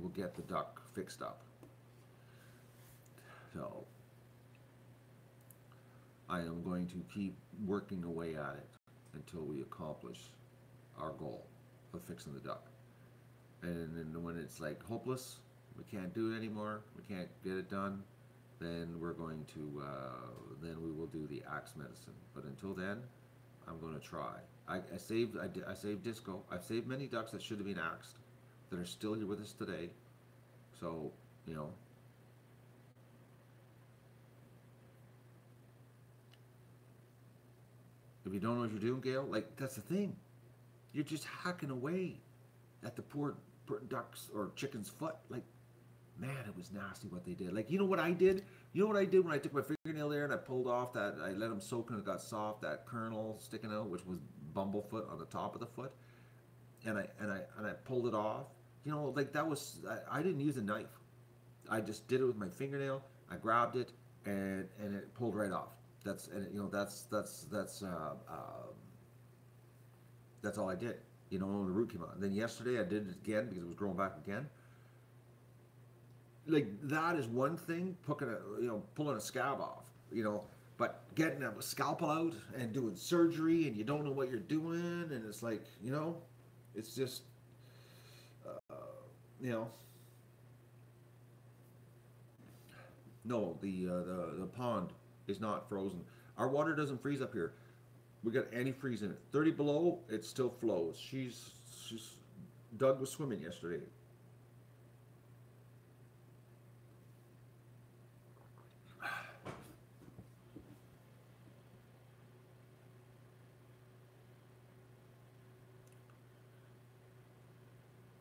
get the duck fixed up. So I am going to keep working away at it until we accomplish our goal of fixing the duck. And then when it's like hopeless, we can't do it anymore, we can't get it done, then we're going to, then we will do the axe medicine. But until then, I'm going to try. I saved Disco. I've saved many ducks that should have been axed, that are still here with us today. So, if you don't know what you're doing, Gail, like, that's the thing. You're just hacking away at the poor duck's or chicken's foot. Like, man, it was nasty what they did. Like, you know what I did? You know what I did when I took my fingernail there and I pulled off that, I let them soak and it got soft, that kernel sticking out, which was bumblefoot on the top of the foot, and I pulled it off. Like, that was, I didn't use a knife. I just did it with my fingernail. I grabbed it and it pulled right off. That's all I did. The root came out. And then yesterday I did it again because it was growing back again. Like, that is one thing, pulling a scab off, but getting a scalpel out and doing surgery and you don't know what you're doing, and it's like, it's just, no, the pond is not frozen. Our water doesn't freeze up here. We got antifreeze in it. 30 below, it still flows. Doug was swimming yesterday.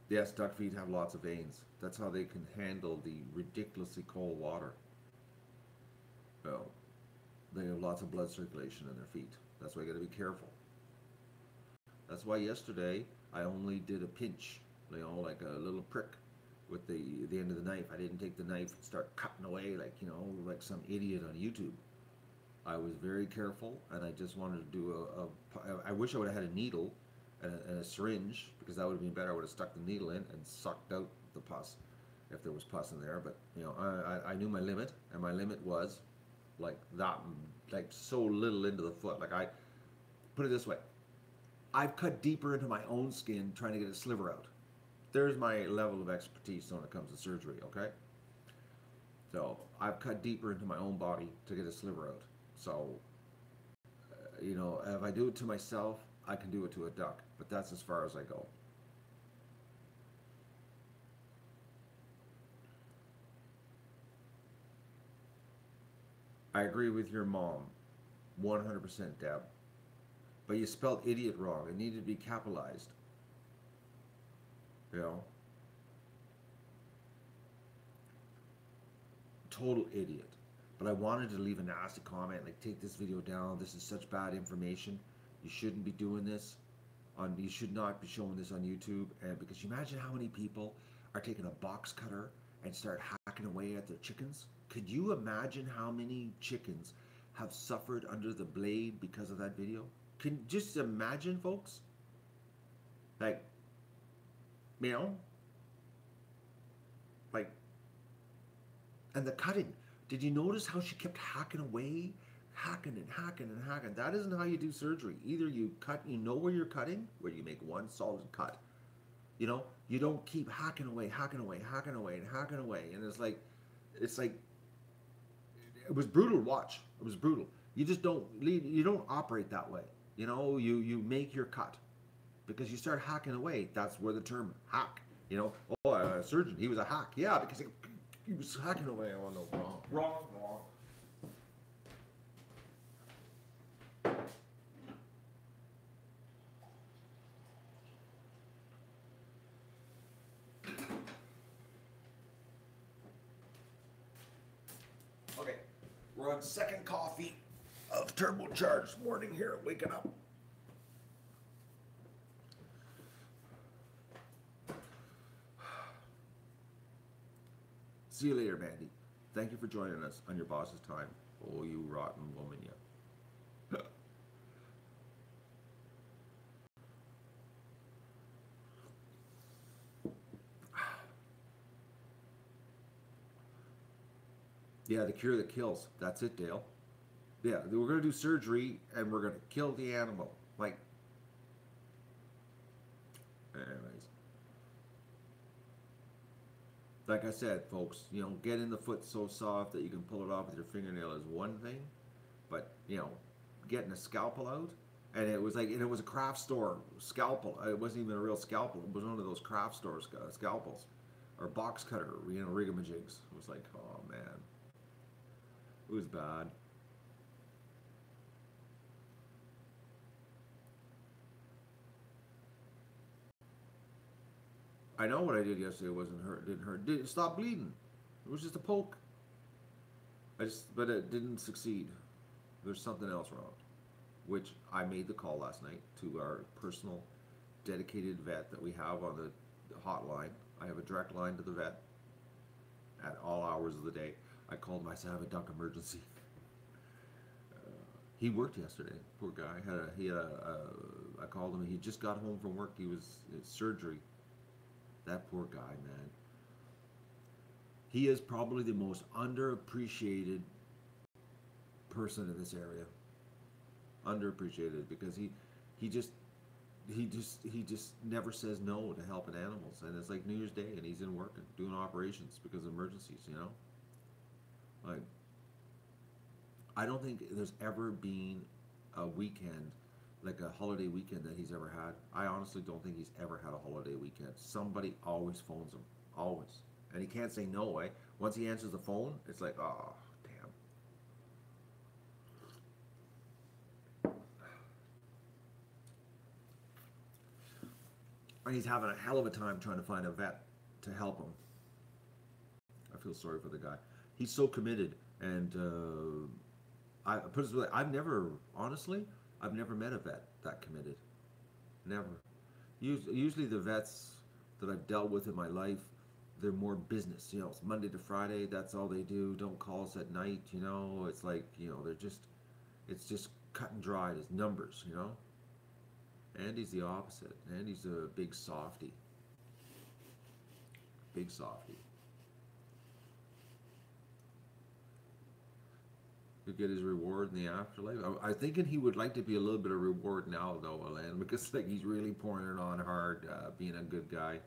Yes, duck feet have lots of veins. That's how they can handle the ridiculously cold water. Well, they have lots of blood circulation in their feet. That's why you got to be careful. That's why yesterday I only did a pinch, like a little prick with the end of the knife. I didn't take the knife and start cutting away like some idiot on YouTube. I was very careful, and I just wanted to do I wish I would have had a needle and a syringe, because that would have been better. I would have stuck the needle in and sucked out the pus if there was pus in there. But I knew my limit, and my limit was like that, like so little into the foot. Like, I put it this way, I've cut deeper into my own skin trying to get a sliver out. there's my level of expertise when it comes to surgery, okay? So I've cut deeper into my own body to get a sliver out. So, you know, if I do it to myself, I can do it to a duck, but that's as far as I go. I agree with your mom, 100%, Deb. But you spelled idiot wrong. It needed to be capitalized. You know, total idiot. But I wanted to leave a nasty comment, like, take this video down. This is such bad information. You shouldn't be doing this. You should not be showing this on YouTube. And because you imagine how many people are taking a box cutter and start hacking away at their chickens. Could you imagine how many chickens have suffered under the blade because of that video? Can just imagine, folks? Like, you know, like, and the cutting. Did you notice how she kept hacking away? Hacking and hacking and hacking. That isn't how you do surgery. Either you cut, you know where you're cutting, where you make one solid cut. You know, you don't keep hacking away, hacking away, hacking away, and hacking away. And it's like, it was brutal to watch. It was brutal. You just don't lead, you don't operate that way. You know, you make your cut. Because you start hacking away, that's where the term hack, you know, oh, a surgeon, he was a hack. Yeah, because he was hacking away. Oh, no, wrong, wrong, wrong. Okay, we're on second coffee of turbocharged morning here, waking up. See you later, Mandy. Thank you for joining us on your boss's time. Oh, you rotten woman, you. Yeah, the cure that kills. That's it, Dale. Yeah, we're going to do surgery and we're going to kill the animal. Like, anyways. Like I said, folks, you know, getting the foot so soft that you can pull it off with your fingernail is one thing. But, you know, getting a scalpel out, and it was like, and it was a craft store scalpel. It wasn't even a real scalpel. It was one of those craft store scalpels. Or box cutter, you know, rigamajigs. It was like, oh man. It was bad. I know what I did yesterday wasn't hurt, didn't hurt. Didn't stop bleeding. It was just a poke. But it didn't succeed. There's something else wrong. Which I made the call last night to our personal dedicated vet that we have on the hotline. I have a direct line to the vet at all hours of the day. I called him, I said, I have a duck emergency. He worked yesterday, poor guy. I called him, he just got home from work. He was in surgery. That poor guy, man. He is probably the most underappreciated person in this area. Underappreciated because he just never says no to helping animals. And it's like New Year's Day and he's in work and doing operations because of emergencies, you know? Like, I don't think there's ever been a weekend, like a holiday weekend that he's ever had. I honestly don't think he's ever had a holiday weekend. Somebody always phones him. Always. And he can't say no, eh? Once he answers the phone, it's like, oh, damn. And he's having a hell of a time trying to find a vet to help him. I feel sorry for the guy. He's so committed, and I put it this way, honestly, I've never met a vet that committed. Never. Usually the vets that I've dealt with in my life, they're more business. You know, it's Monday to Friday. That's all they do. Don't call us at night. You know, it's like, you know, it's just cut and dried as numbers. You know. Andy's the opposite. Andy's a big softy. Big softy. He'll get his reward in the afterlife. I'm thinking he would like to be a little bit of reward now, though, Alan, because like he's really pouring it on hard, being a good guy.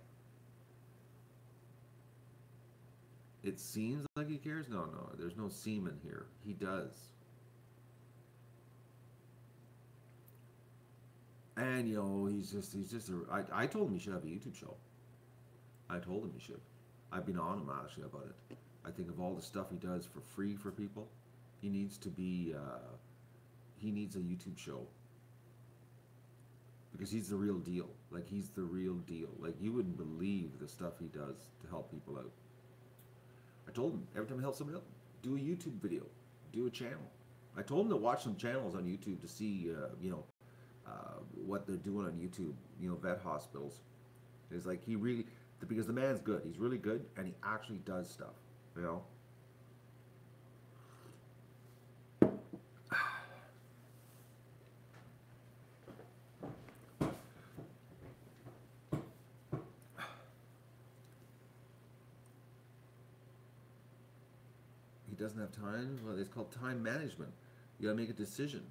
It seems like he cares. No, no, there's no semen here. He does. And he's just I told him he should have a YouTube show. I told him he should. I've been on him actually about it. I think of all the stuff he does for free for people, he needs to be. He needs a YouTube show because he's the real deal. Like he's the real deal. Like you wouldn't believe the stuff he does to help people out. I told him every time he helps somebody out, do a YouTube video, do a channel. I told him to watch some channels on YouTube to see, what they're doing on YouTube. Vet hospitals. It's like he really, because the man's good. He's really good, and he actually does stuff. You know. He doesn't have time. Well, it's called time management. You gotta make a decision.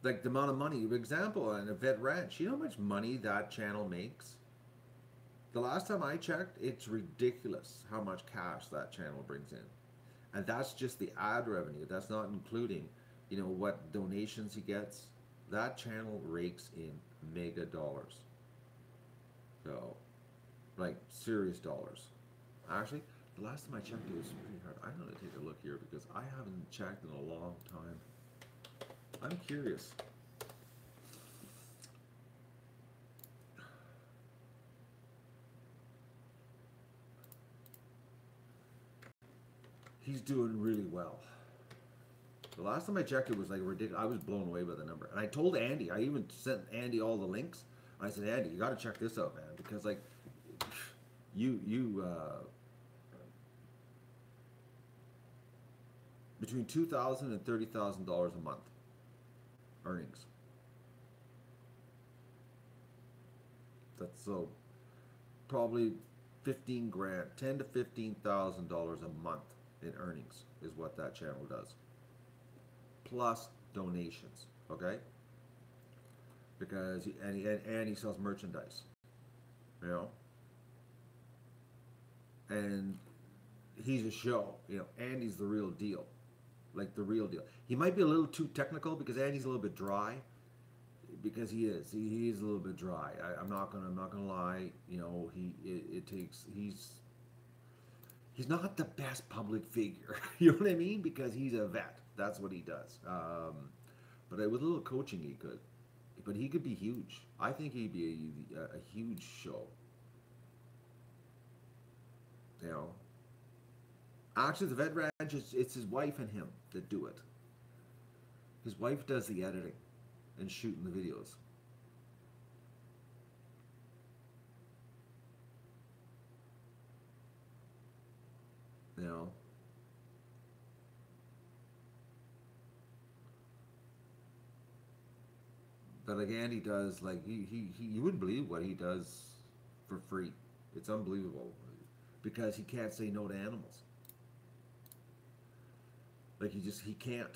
Like the amount of money. For example, on a vet ranch, you know how much money that channel makes? The last time I checked, it's ridiculous how much cash that channel brings in. And that's just the ad revenue. That's not including, what donations he gets. That channel rakes in mega dollars. So, like serious dollars. Actually, the last time I checked, it was pretty hard. I'm gonna take a look here because I haven't checked in a long time. I'm curious. He's doing really well. The last time I checked, it was like ridiculous. I was blown away by the number. And I told Andy, I even sent Andy all the links. I said, Andy, you got to check this out, man, because like, you between $2,000 and $30,000 a month earnings. That's so probably 15 grand, $10,000 to $15,000 a month in earnings is what that channel does. Plus donations, okay? Because he sells merchandise, and he's a show, Andy's the real deal, like the real deal. He might be a little too technical because Andy's a little bit dry, because he is a little bit dry. I'm not gonna lie, he's not the best public figure, you know what I mean? Because he's a vet, that's what he does. But with a little coaching, he could. But he could be huge. I think he'd be a huge show. Actually, the vet ranch, it's his wife and him that do it. His wife does the editing and shooting the videos. You know. But like Andy does, like he you wouldn't believe what he does for free. It's unbelievable because he can't say no to animals. Like he can't.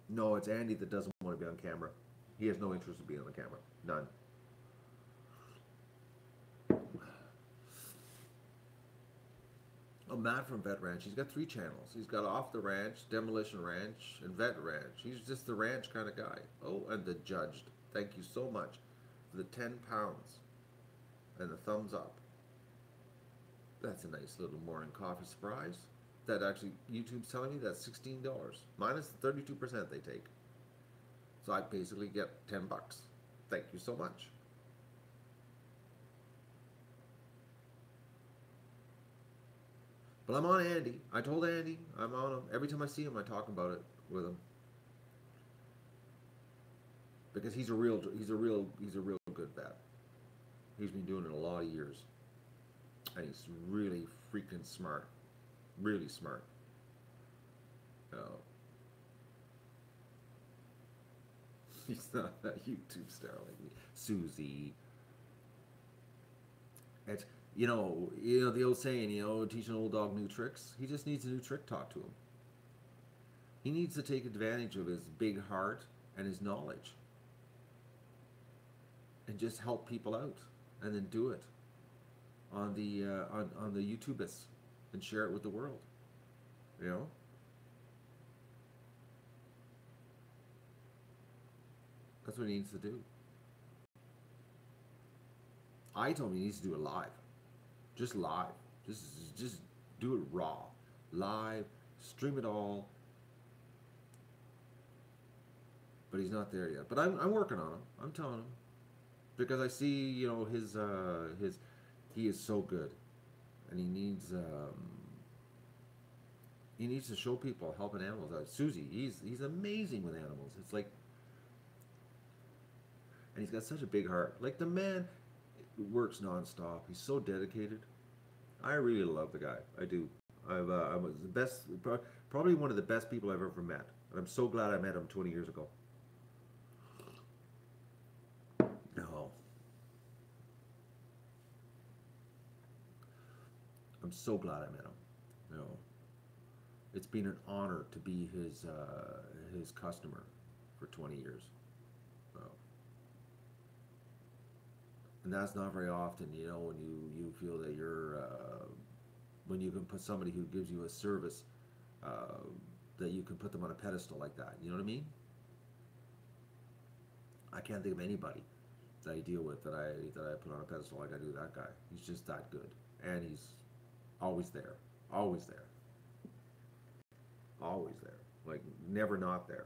No, it's Andy that doesn't want to be on camera. He has no interest in being on the camera. None. Oh, Matt from Vet Ranch. He's got 3 channels. He's got Off the Ranch, Demolition Ranch, and Vet Ranch. He's just the ranch kind of guy. Oh, and the Judged. Thank you so much for the 10 pounds and the thumbs up. That's a nice little morning coffee surprise. That actually, YouTube's telling me that's $16, minus the 32% they take. So I basically get 10 bucks. Thank you so much. But I'm on Andy. I told Andy I'm on him. Every time I see him, I talk about it with him. Because he's a real good vet. He's been doing it a lot of years. And he's really freaking smart. Really smart. Oh. He's not a YouTube star like me. Susie. It's, the old saying, teach an old dog new tricks. He just needs a new trick taught to him. He needs to take advantage of his big heart and his knowledge and just help people out, and then do it on the on the YouTubists and share it with the world. You know, that's what he needs to do. I told him he needs to do it live, just live, just do it raw, live, stream it all. But he's not there yet. But I'm working on him. I'm telling him because I see, you know, his he is so good, and he needs to show people helping animals out. Susie, he's amazing with animals. It's like, and he's got such a big heart. Like the man works nonstop. He's so dedicated. I really love the guy. I do. I was the best, probably one of the best people I've ever met. And I'm so glad I met him 20 years ago. No, I'm so glad I met him. No, it's been an honor to be his customer for 20 years. So, and that's not very often, you know, when you feel that you're when you can put somebody who gives you a service uh, that you can put them on a pedestal like that. You know what I mean? I can't think of anybody that I deal with that I put on a pedestal like I do that guy. He's just that good, and he's always there, always there, always there. Like never not there.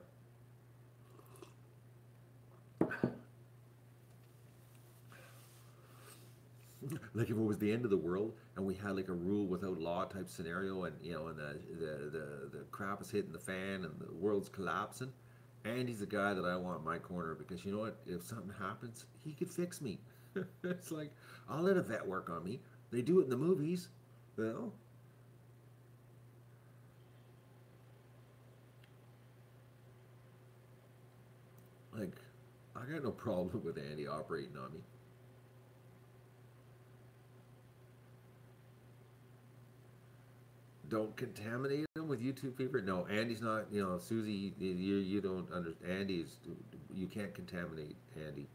Like if it was the end of the world and we had like a rule without law type scenario, and you know, and the crap is hitting the fan and the world's collapsing, and he's the guy that I want in my corner because you know what? If something happens, he could fix me. It's like I'll let a vet work on me. They do it in the movies, you know. Like I got no problem with Andy operating on me. Don't contaminate him with YouTube fever. No, Andy's not. You know, Susie, you don't understand. Andy's you can't contaminate Andy.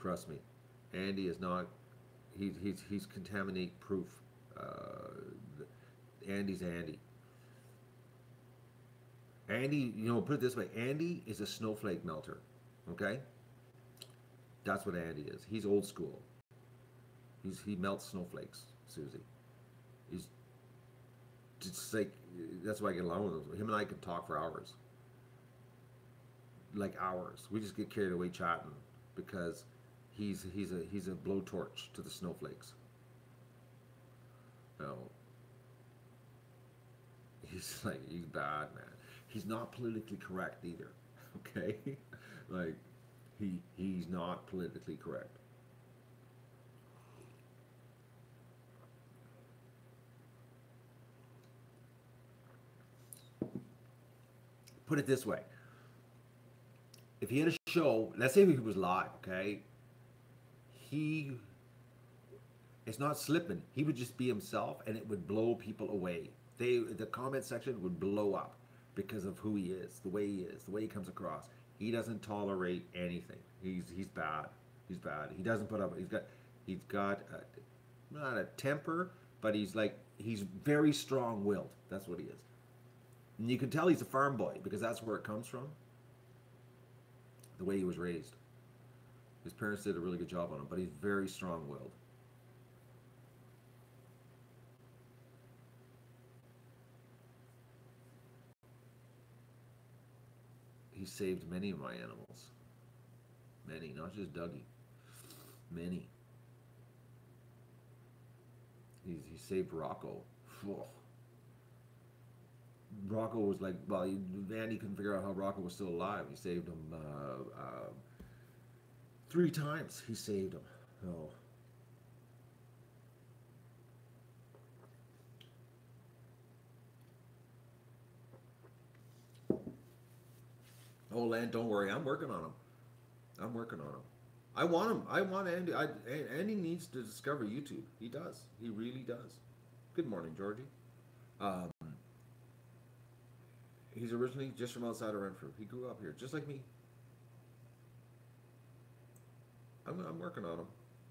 Trust me, Andy is not. He's contaminate proof. Andy's Andy. Andy, you know, put it this way: Andy is a snowflake melter. Okay, that's what Andy is. He's old school. He melts snowflakes. Susie. He's just like that's why I get along with him. Him and I can talk for hours, like hours. We just get carried away chatting because he's a blowtorch to the snowflakes. You know, he's like he's bad, man. He's not politically correct either. Okay, like he's not politically correct. Put it this way: if he had a show, let's say he was live, okay, he it's not slipping. He would just be himself, and it would blow people away. The comment section would blow up because of who he is, the way he is, the way he comes across. He doesn't tolerate anything. He's bad. He's bad. He doesn't put up. He's got not a temper, but he's very strong willed. That's what he is. And you can tell he's a farm boy because that's where it comes from. The way he was raised. His parents did a really good job on him, but he's very strong willed. He saved many of my animals. Many, not just Dougie. Many. He saved Rocco. Phew. Rocco was like, well, Andy couldn't figure out how Rocco was still alive. He saved him 3 times. He saved him. Oh, oh, Land, don't worry. I'm working on him. I'm working on him. I want him. I want Andy. Andy needs to discover YouTube. He does. He really does. Good morning, Georgie. Um, He's originally just from outside of Renfrew. He grew up here, just like me. I'm working on him.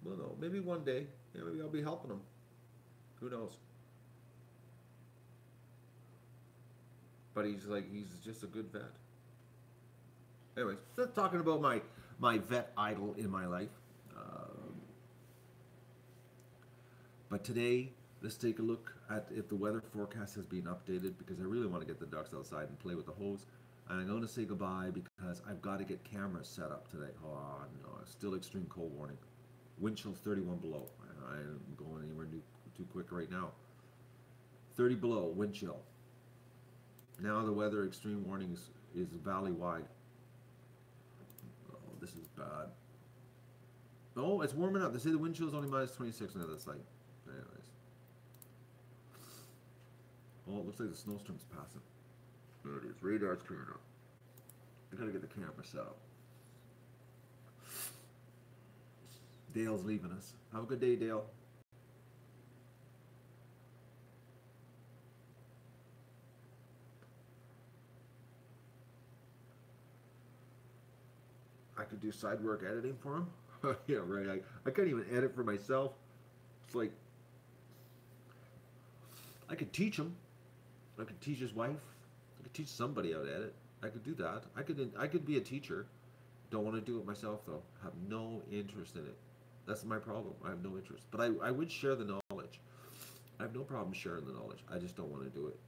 Well, no, maybe one day. Yeah, maybe I'll be helping him. Who knows? But he's just a good vet. Anyways, that's talking about my vet idol in my life. Um, but today, let's take a look at if the weather forecast has been updated because I really want to get the ducks outside and play with the hose. And I'm going to say goodbye because I've got to get cameras set up today. Oh no, it's still extreme cold warning. Wind chill's 31 below. I'm going anywhere too quick right now. 30 below, wind chill. Now the weather extreme warning is valley wide. Oh, this is bad. Oh, it's warming up. They say the wind chill is only minus 26 on the other side. Anyways. Oh, it looks like the snowstorm's passing. There it is. Radar's clearing up. I gotta get the camera set up. Dale's leaving us. Have a good day, Dale. I could do side work editing for him. Yeah, right. I can't even edit for myself. It's like I could teach him. I could teach his wife. I could teach somebody how to edit. I could do that. I could be a teacher. Don't want to do it myself though. Have no interest in it. That's my problem. I have no interest. But I would share the knowledge. I have no problem sharing the knowledge. I just don't want to do it.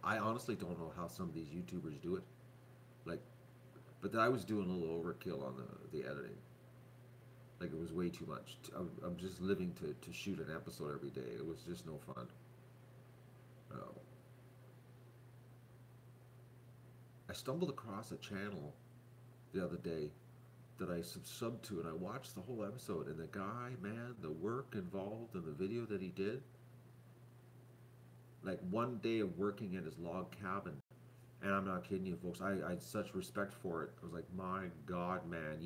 I honestly don't know how some of these YouTubers do it. Like, but I was doing a little overkill on the editing. Like it was way too much. I'm just living to shoot an episode every day. It was just no fun. Oh. I stumbled across a channel the other day that I subbed to, and I watched the whole episode. And the guy, man, the work involved in the video that he did, like one day of working in his log cabin, and I'm not kidding you, folks. I had such respect for it. I was like, my God, man,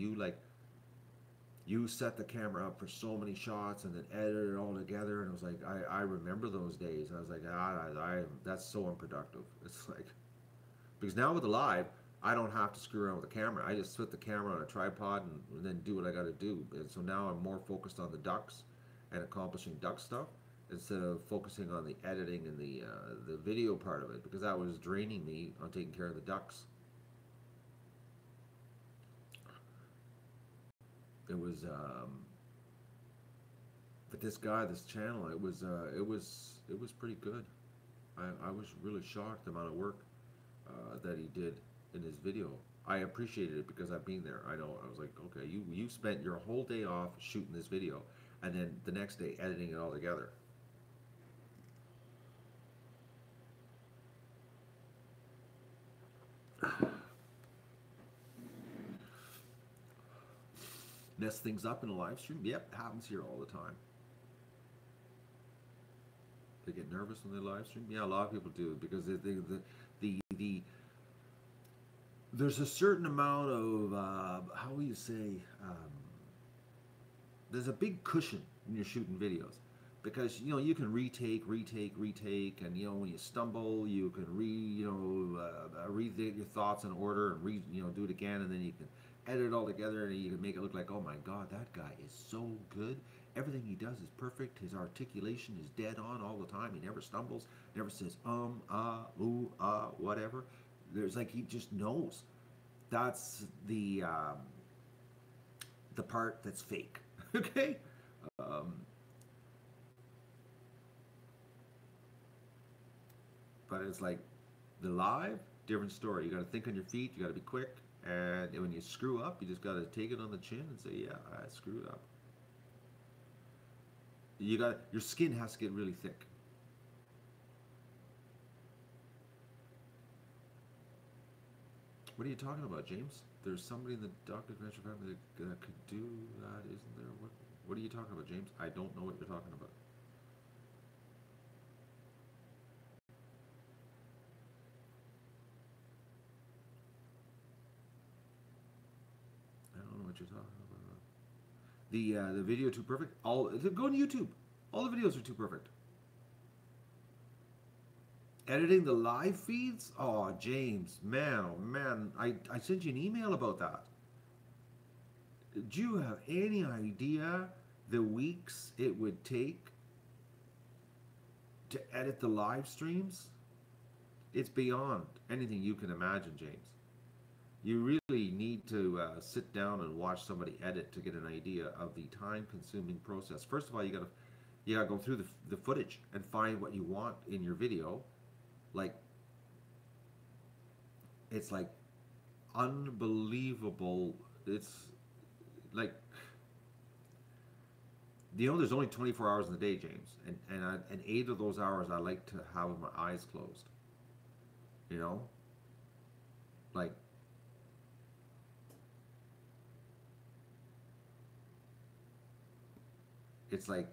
you set the camera up for so many shots and then edited it all together. And it was like, I remember those days. I was like, that's so unproductive. It's like, because now with the live, I don't have to screw around with the camera. I just put the camera on a tripod and then do what I got to do. And so now I'm more focused on the ducks and accomplishing duck stuff instead of focusing on the editing and the video part of it, because that was draining me on taking care of the ducks. It was, but this guy, this channel, it was pretty good. I was really shocked the amount of work that he did in his video. I appreciated it because I've been there. I know. I was like, okay, you spent your whole day off shooting this video, and then the next day editing it all together. Mess things up in a live stream? Yep, happens here all the time. They get nervous when they live stream? Yeah, a lot of people do because the there's a certain amount of how will you say there's a big cushion when you're shooting videos because you can retake, and when you stumble you can read your thoughts in order and do it again, and then you can edit it all together and you can make it look like, oh my God, that guy is so good. Everything he does is perfect. His articulation is dead on all the time. He never stumbles, never says ooh, whatever. There's like he just knows. That's the part that's fake. Okay. But it's like the live, different story. You got to think on your feet. You got to be quick. And when you screw up, you just got to take it on the chin and say, yeah, I screwed up. Your skin has to get really thick. What are you talking about, James? There's somebody in the Duck Adventure family that could do that, isn't there? What are you talking about, James? I don't know what you're talking about. I don't know what you're talking about. The video too perfect. Go on YouTube. All the videos are too perfect. Editing the live feeds? Oh, James, man, oh man, I sent you an email about that. Do you have any idea the weeks it would take to edit the live streams? It's beyond anything you can imagine, James. You really need to sit down and watch somebody edit to get an idea of the time-consuming process. First of all, you gotta go through the footage and find what you want in your video. Like, it's like unbelievable. It's like, there's only 24 hours in the day, James, and 8 of those hours I like to have my eyes closed. You know, like, it's like,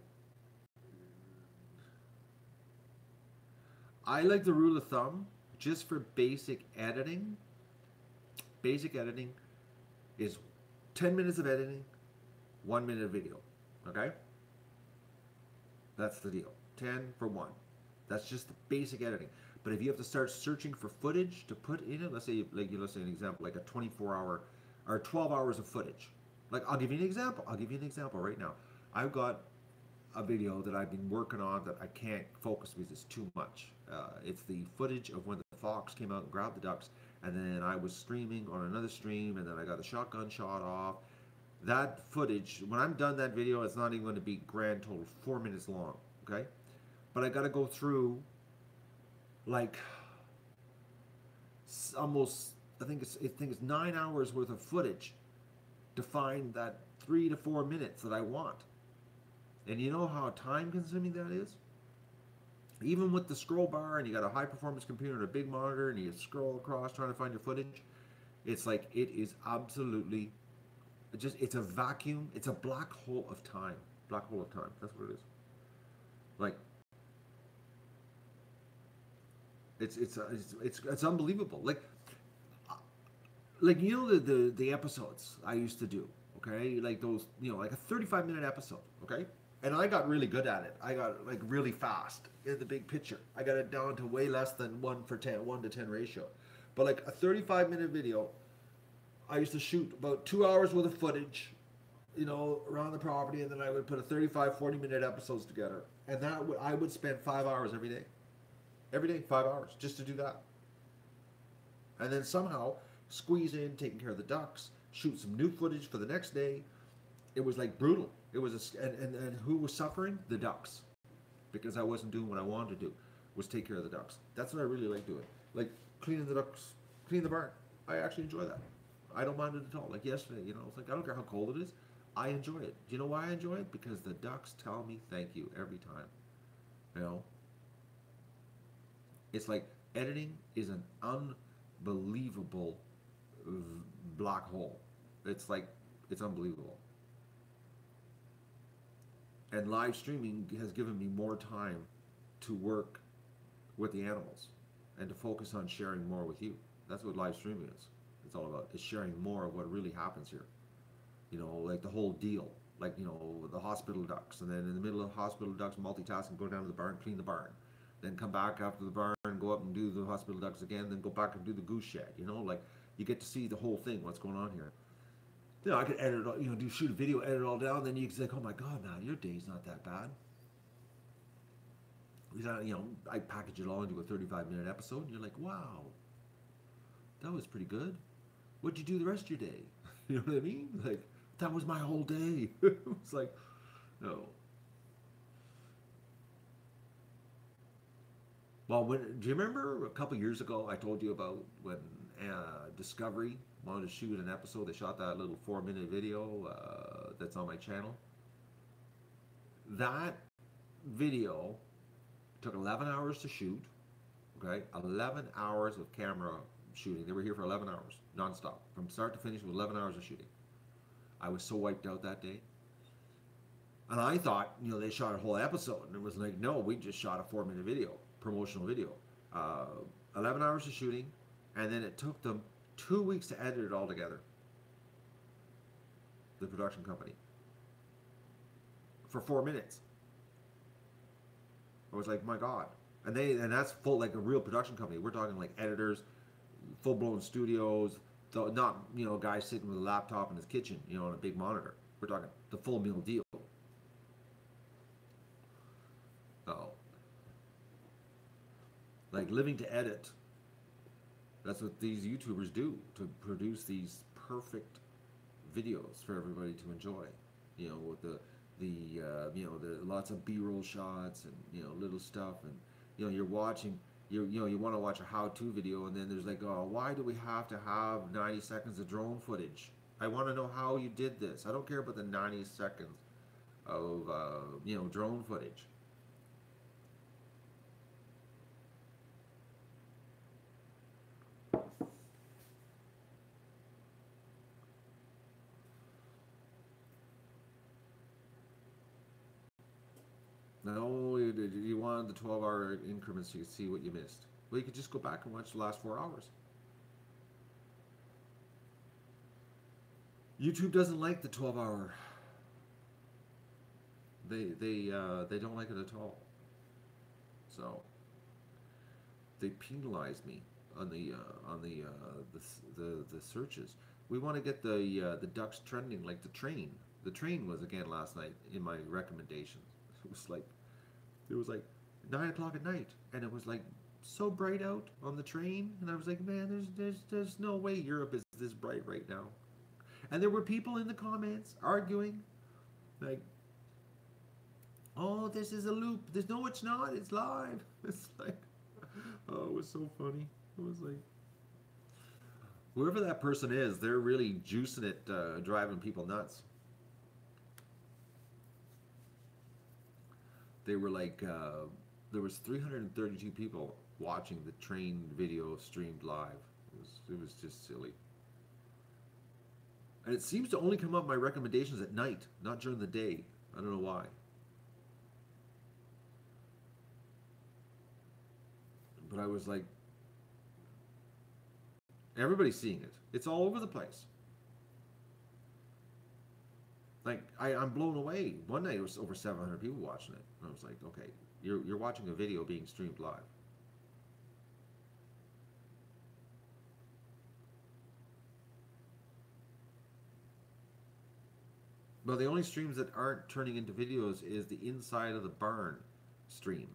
I like the rule of thumb just for basic editing. Basic editing is 10 minutes of editing, 1 minute of video. Okay? That's the deal. 10 for 1. That's just the basic editing. But if you have to start searching for footage to put in it, let's say, let's say an example, like a 24-hour or 12 hours of footage. Like, I'll give you an example. I'll give you an example right now. I've got a video that I've been working on that I can't focus because it's too much. It's the footage of when the fox came out and grabbed the ducks, and then I was streaming on another stream, and then I got the shotgun shot off. That footage, when I'm done that video, it's not even going to be grand total 4 minutes long, okay? But I got to go through like almost, I think it's 9 hours worth of footage to find that 3 to 4 minutes that I want. And you know how time consuming that is? Even with the scroll bar, and you got a high performance computer and a big monitor, and you scroll across trying to find your footage, it's like, it is absolutely just, it's a vacuum, it's a black hole of time. Black hole of time, that's what it is. Like, it's unbelievable. Like you know the episodes I used to do, okay? Like those, like a 35-minute episode, okay? And I got really good at it. I got like really fast in the big picture. I got it down to way less than 1 to 10 ratio. But like a 35-minute video, I used to shoot about 2 hours worth of footage, around the property, and then I would put a 35, 40-minute episodes together. And I would spend 5 hours every day. Every day, 5 hours, just to do that. And then somehow squeeze in taking care of the ducks, shoot some new footage for the next day. It was like brutal. It was and who was suffering? The ducks, because I wasn't doing what I wanted to do, was take care of the ducks. That's what I really like doing, like cleaning the ducks, cleaning the barn. I actually enjoy that. I don't mind it at all. Like yesterday, it's like I don't care how cold it is. I enjoy it. Do you know why I enjoy it? Because the ducks tell me thank you every time. You know, it's like editing is an unbelievable black hole. It's like, it's unbelievable. And live streaming has given me more time to work with the animals and to focus on sharing more with you. That's what live streaming is. It's all about, is sharing more of what really happens here. Like the whole deal. Like, the hospital ducks, and then in the middle of hospital ducks, multitask and go down to the barn, clean the barn. Then come back after the barn, go up and do the hospital ducks again, then go back and do the goose shed. Like, you get to see the whole thing, what's going on here. I could edit it all, shoot a video, edit it all down, then you can say, oh my God, man, your day's not that bad. Because I package it all into a 35-minute episode, and you're like, wow, that was pretty good. What'd you do the rest of your day? You know what I mean? Like, that was my whole day. It's like, no. Well, do you remember a couple years ago I told you about when Discovery wanted to shoot an episode? They shot that little 4-minute video that's on my channel. That video took 11 hours to shoot. Okay, 11 hours of camera shooting. They were here for 11 hours, nonstop, from start to finish with 11 hours of shooting. I was so wiped out that day. And I thought, they shot a whole episode, and it was like, no, we just shot a 4-minute video, promotional video. 11 hours of shooting, and then it took them 2 weeks to edit it all together. The production company. For 4 minutes. I was like, my God. And that's full like a real production company. We're talking like editors, full blown studios, not a guy sitting with a laptop in his kitchen, on a big monitor. We're talking the full meal deal. Oh, like living to edit. That's what these YouTubers do to produce these perfect videos for everybody to enjoy. With the lots of B-roll shots and little stuff, and you're watching. You want to watch a how-to video, and then there's like, oh, why do we have to have 90 seconds of drone footage? I want to know how you did this. I don't care about the 90 seconds of drone footage. No, you wanted the 12-hour increments so you could see what you missed. Well, you could just go back and watch the last 4 hours. YouTube doesn't like the 12-hour. They don't like it at all. So they penalize me on the searches. We want to get the ducks trending like the train. The train was again last night in my recommendations. It was like 9 o'clock at night, and it was like so bright out on the train, and I was like, man, there's no way Europe is this bright right now. And there were people in the comments arguing, like, oh, this is a loop. There's no, it's not. It's live. It's like, oh, it was so funny. It was like, whoever that person is, they're really juicing it, driving people nuts. They were like, there was 332 people watching the train video streamed live. It was just silly. And it seems to only come up my recommendations at night, not during the day. I don't know why. But I was like, everybody's seeing it. It's all over the place. Like I'm blown away. One night it was over 700 people watching it. And I was like, okay, you're watching a video being streamed live. But the only streams that aren't turning into videos is the inside of the barn stream.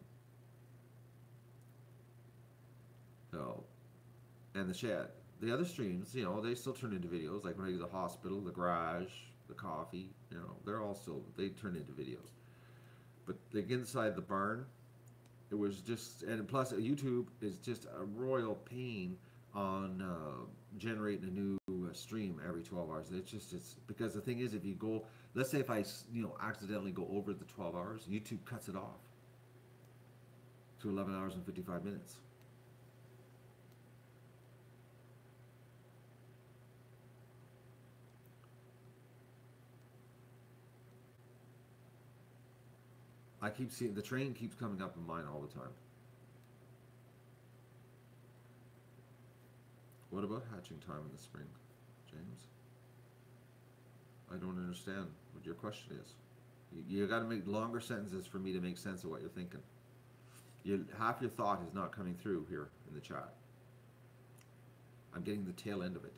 So, and the shed. The other streams, they still turn into videos. Like when I do the hospital, the garage, the coffee, they're all still, they turn into videos. But like inside the barn, it was just, and plus YouTube is just a royal pain on generating a new stream every 12 hours. It's because the thing is, if you go, let's say if I accidentally go over the 12 hours, YouTube cuts it off to 11 hours and 55 minutes. I keep seeing the train keeps coming up in mine all the time. What about hatching time in the spring, James? I don't understand what your question is. You got to make longer sentences for me to make sense of what you're thinking. Half your thought is not coming through here in the chat. I'm getting the tail end of it.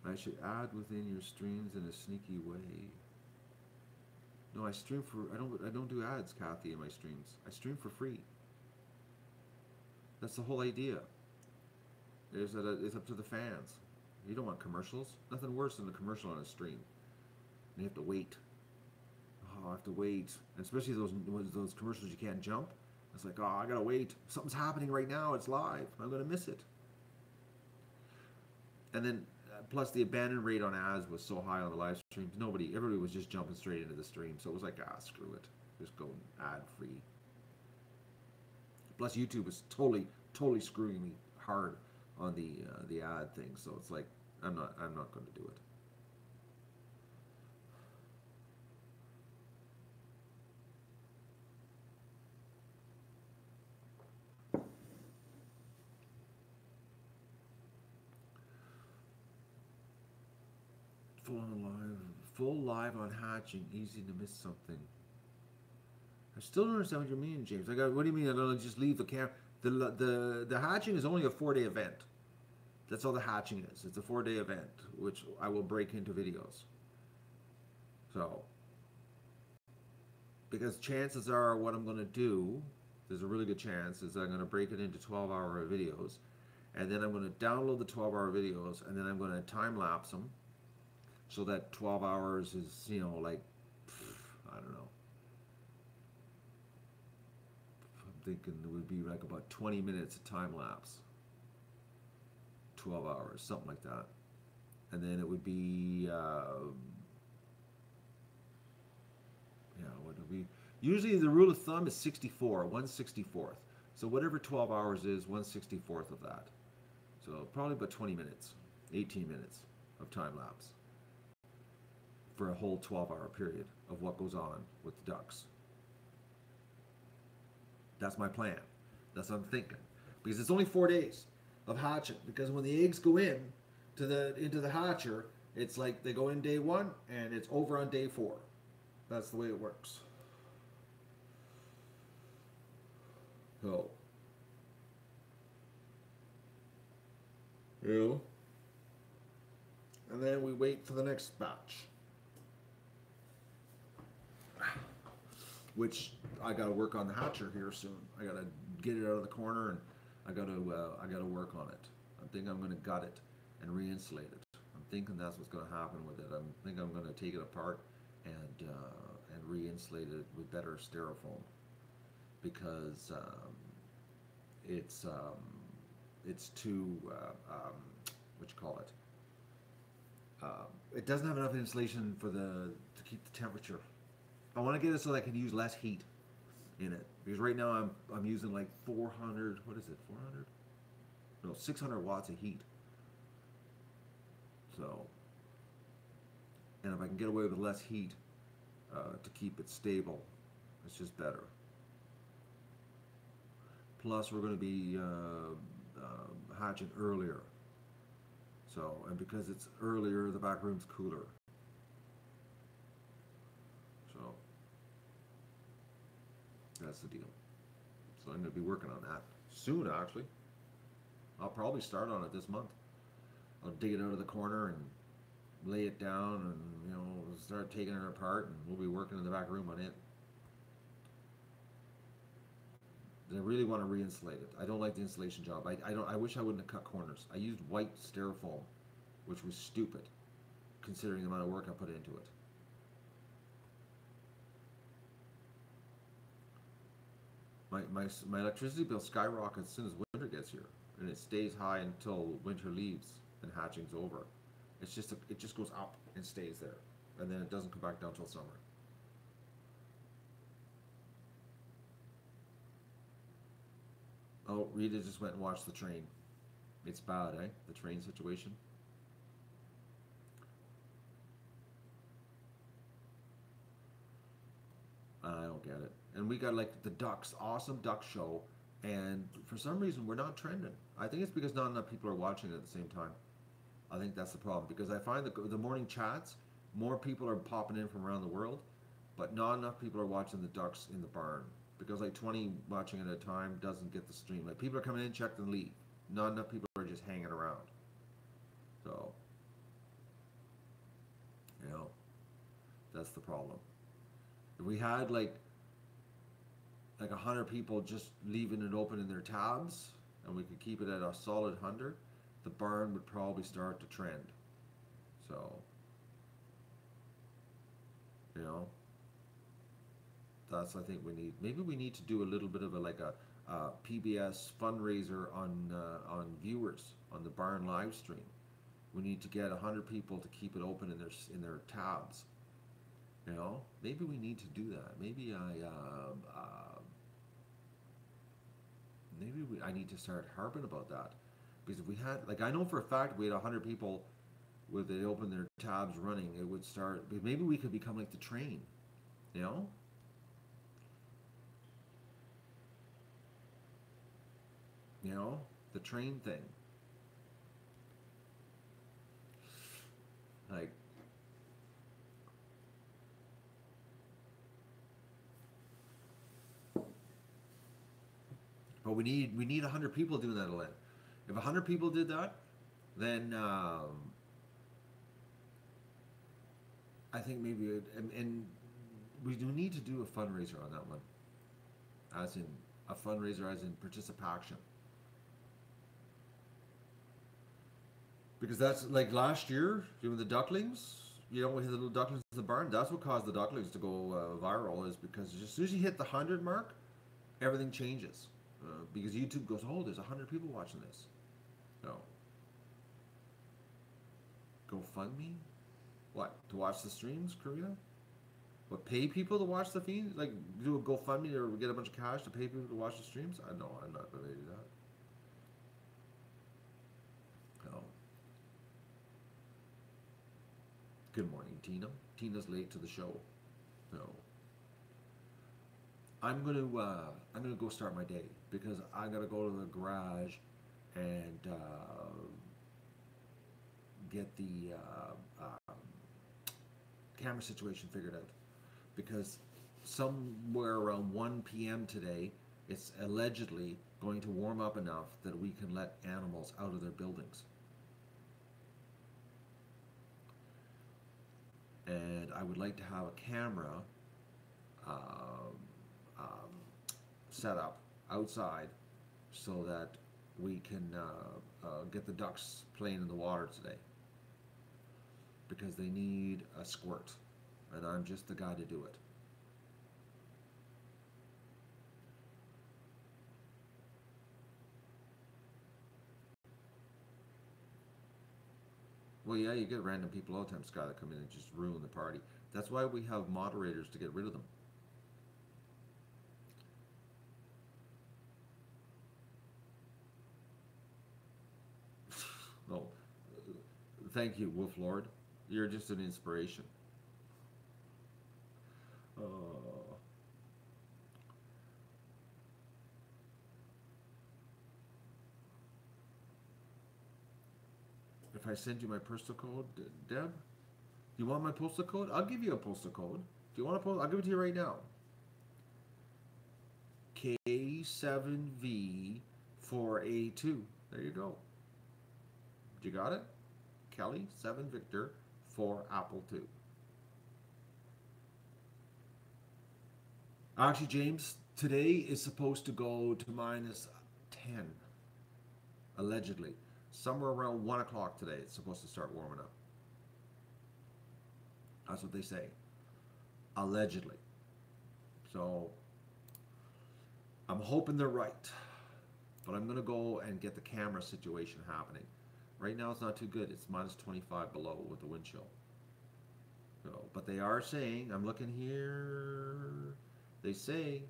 I should add within your streams in a sneaky way. No, I stream for. I don't do ads, Kathy, in my streams. I stream for free. That's the whole idea. Is that it's up to the fans. You don't want commercials. Nothing worse than a commercial on a stream. And you have to wait. Oh, I have to wait. And especially those commercials you can't jump. It's like, oh, I gotta wait. Something's happening right now. It's live. I'm gonna miss it. And then, plus the abandon rate on ads was so high on the live streams. Everybody was just jumping straight into the stream. So it was like, screw it. Just go ad free. Plus YouTube was totally screwing me hard on the ad thing. So it's like, I'm not going to do it. full live on hatching. Easy to miss something. I still don't understand what you mean, James. What do you mean? I'm gonna just leave the camera? The hatching is only a 4-day event. That's all the hatching is. It's a 4-day event, which I will break into videos. So, because chances are, what I'm gonna do, there's a really good chance, is I'm gonna break it into 12-hour videos, and then I'm gonna download the 12-hour videos, and then I'm gonna time lapse them, so that 12 hours is, like, I don't know. I'm thinking it would be like about 20 minutes of time lapse. 12 hours, something like that. And then it would be, what would be? Usually the rule of thumb is 64, 1/64th. So whatever 12 hours is, 1/64th of that. So probably about 20 minutes, 18 minutes of time lapse for a whole 12-hour period of what goes on with the ducks. That's my plan. That's what I'm thinking. Because it's only 4 days of hatching. Because when the eggs go into the hatcher, it's like they go in day 1 and it's over on day 4. That's the way it works. So, and then we wait for the next batch, which I got to work on the hatcher here soon. I got to get it out of the corner, and I got to work on it. I think I'm going to gut it and reinsulate it. I'm thinking that's what's going to happen with it. I think I'm going to take it apart and reinsulate it with better styrofoam, because it's too what you call it. It doesn't have enough insulation to keep the temperature. I want to get it so that I can use less heat in it, because right now I'm using like 400. What is it? 400? No, 600 watts of heat. So, and if I can get away with less heat to keep it stable, it's just better. Plus, we're going to be hatching earlier. So, and because it's earlier, the back room's cooler. So, that's the deal. So I'm going to be working on that soon, actually. I'll probably start on it this month. I'll dig it out of the corner and lay it down, and start taking it apart, and we'll be working in the back room on it. I really want to re-insulate it. I don't like the insulation job. I wish I wouldn't have cut corners. I used white styrofoam, which was stupid, considering the amount of work I put into it. My electricity bill skyrockets as soon as winter gets here, and it stays high until winter leaves and hatching's over. It just goes up and stays there, and then it doesn't come back down till summer. Oh, Rita just went and watched the train. It's bad, eh? The train situation. I don't get it. And we got like the ducks, awesome duck show, and for some reason we're not trending. I think it's because not enough people are watching it at the same time. I think that's the problem, because I find that the morning chats, more people are popping in from around the world, but not enough people are watching the ducks in the barn. Because like 20 watching at a time doesn't get the stream. Like people are coming in, check, and leave. Not enough people are just hanging around. So, that's the problem. If we had like 100 people just leaving it open in their tabs, and we could keep it at a solid 100, the barn would probably start to trend. So, that's, I think we need. Maybe we need to do a little bit of a PBS fundraiser on viewers on the barn live stream. We need to get 100 people to keep it open in their tabs. Maybe we need to do that. Maybe I need to start harping about that, because if we had, I know for a fact, we had 100 people with they open their tabs running, it would start. Maybe we could become like the train, the train thing. we need 100 people doing that, Elaine. If 100 people did that, then I think maybe and we do need to do a fundraiser on that one, as in a fundraiser, as in participation, because that's like last year doing the ducklings. You know, we had the little ducklings in the barn. That's what caused the ducklings to go viral, is because as soon as you hit the 100 mark, everything changes. Because YouTube goes, oh, there's 100 people watching this. No. GoFundMe? What? To watch the streams, Korea? What, pay people to watch the feed? Like, do a GoFundMe or get a bunch of cash to pay people to watch the streams? I know, I'm not going to do that. No. Good morning, Tina. Tina's late to the show. No. I'm gonna go start my day because I gotta go to the garage and get the camera situation figured out, because somewhere around 1 p.m. today, it's allegedly going to warm up enough that we can let animals out of their buildings. And I would like to have a camera set up outside so that we can get the ducks playing in the water today, because they need a squirt, and I'm just the guy to do it. Well, yeah, you get random people all the time, Sky, that come in and just ruin the party. That's why we have moderators, to get rid of them. No. Thank you, Wolf Lord. You're just an inspiration. If I send you my postal code, Deb, you want my postal code? I'll give you a postal code. Do you want a postal? I'll give it to you right now. K7V4A2. There you go. You got it? Kelly, 7 Victor, 4 Apple 2. Actually, James, today is supposed to go to -10, allegedly. Somewhere around 1 o'clock today, it's supposed to start warming up. That's what they say. Allegedly. So, I'm hoping they're right. But I'm going to go and get the camera situation happening. Right now it's not too good. It's -25 below with the wind chill. So, but they are saying, I'm looking here, they say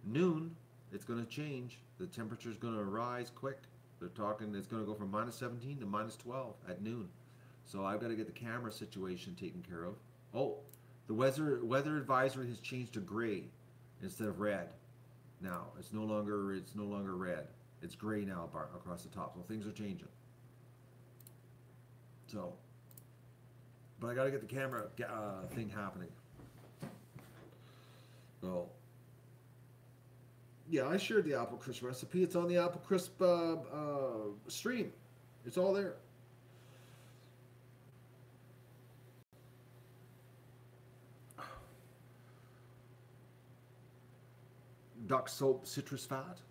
noon, it's going to change. The temperature's going to rise quick. They're talking it's going to go from -17 to -12 at noon. So I've got to get the camera situation taken care of. Oh, the weather advisory has changed to gray instead of red. Now it's no longer red. It's gray now across the top. So things are changing. So, but I got to get the camera thing happening. So, yeah, I shared the apple crisp recipe. It's on the apple crisp stream. It's all there. Duck soap citrus fat.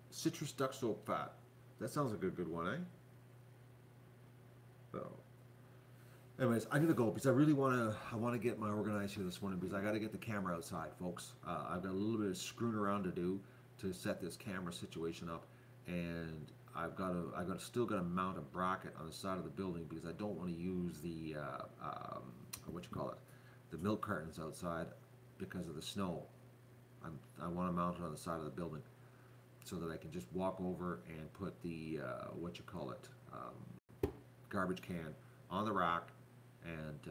Citrus duck soap fat. That sounds like a good one, eh? So, anyways, I'm gonna go because I really want to get my organized here this morning, because I got to get the camera outside, folks. I've got a little bit of screwing around to do to set this camera situation up, and still got to mount a bracket on the side of the building, because I don't want to use the what you call it, the milk cartons outside because of the snow. I want to mount it on the side of the building so that I can just walk over and put the what you call it, garbage can on the rack, and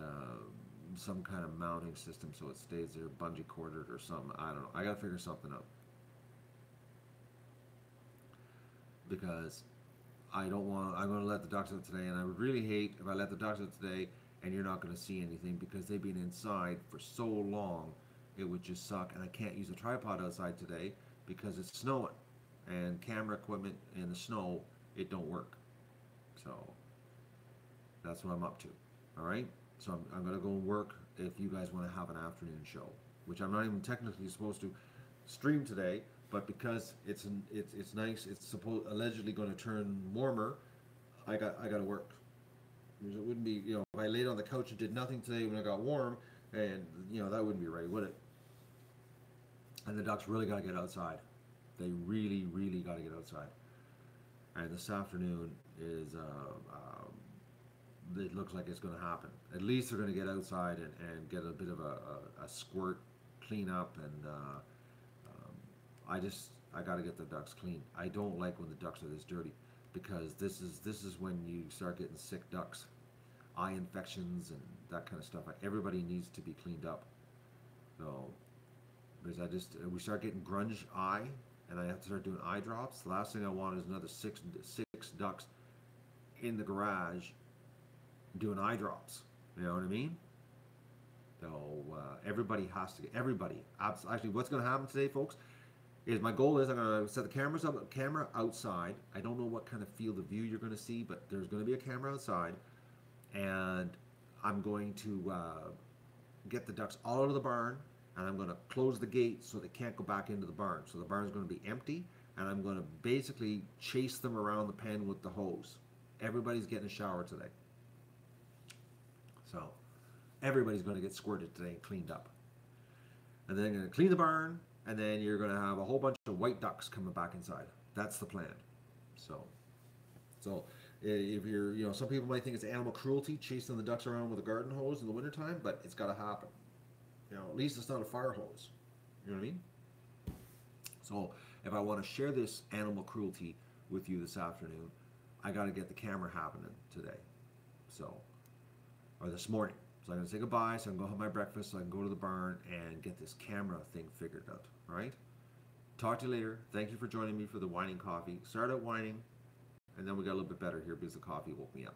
some kind of mounting system so it stays there, bungee corded or something. I don't know. I gotta figure something out, because I don't want. I'm gonna let the ducks out today, and I would really hate if I let the ducks out today and you're not gonna see anything, because they've been inside for so long. It would just suck, and I can't use a tripod outside today because it's snowing, and camera equipment in the snow, it don't work. So that's what I'm up to. All right. So I'm gonna go work if you guys want to have an afternoon show, which I'm not even technically supposed to stream today, but because it's nice, it's supposed allegedly going to turn warmer. I got to work. Because it wouldn't be, if I laid on the couch and did nothing today when it got warm, and that wouldn't be right, would it? And the ducks really got to get outside. They really, really got to get outside. And this afternoon is, it looks like it's going to happen. At least they're going to get outside and get a bit of a squirt cleanup, and I got to get the ducks clean. I don't like when the ducks are this dirty, because this is when you start getting sick ducks, eye infections and that kind of stuff. Everybody needs to be cleaned up. So because we start getting grunge eye, and I have to start doing eye drops. The last thing I want is another six ducks in the garage doing eye drops. You know what I mean? So everybody has to get, everybody. Actually, what's going to happen today, folks, is my goal is I'm going to set the camera outside. I don't know what kind of field of view you're going to see, but there's going to be a camera outside, and I'm going to get the ducks all out of the barn, and I'm going to close the gate so they can't go back into the barn. So the barn is going to be empty, and I'm going to basically chase them around the pen with the hose. Everybody's getting a shower today. So everybody's going to get squirted today and cleaned up. And then I'm going to clean the barn, and then you're going to have a whole bunch of white ducks coming back inside. That's the plan. So if you're, some people might think it's animal cruelty chasing the ducks around with a garden hose in the wintertime, but it's got to happen. At least it's not a fire hose. You know what I mean? So if I want to share this animal cruelty with you this afternoon, I got to get the camera happening today. Or this morning. So I'm going to say goodbye, so I can go have my breakfast, so I can go to the barn and get this camera thing figured out. All right? Talk to you later. Thank you for joining me for the Whining Coffee. Started out whining, and then we got a little bit better here because the coffee woke me up.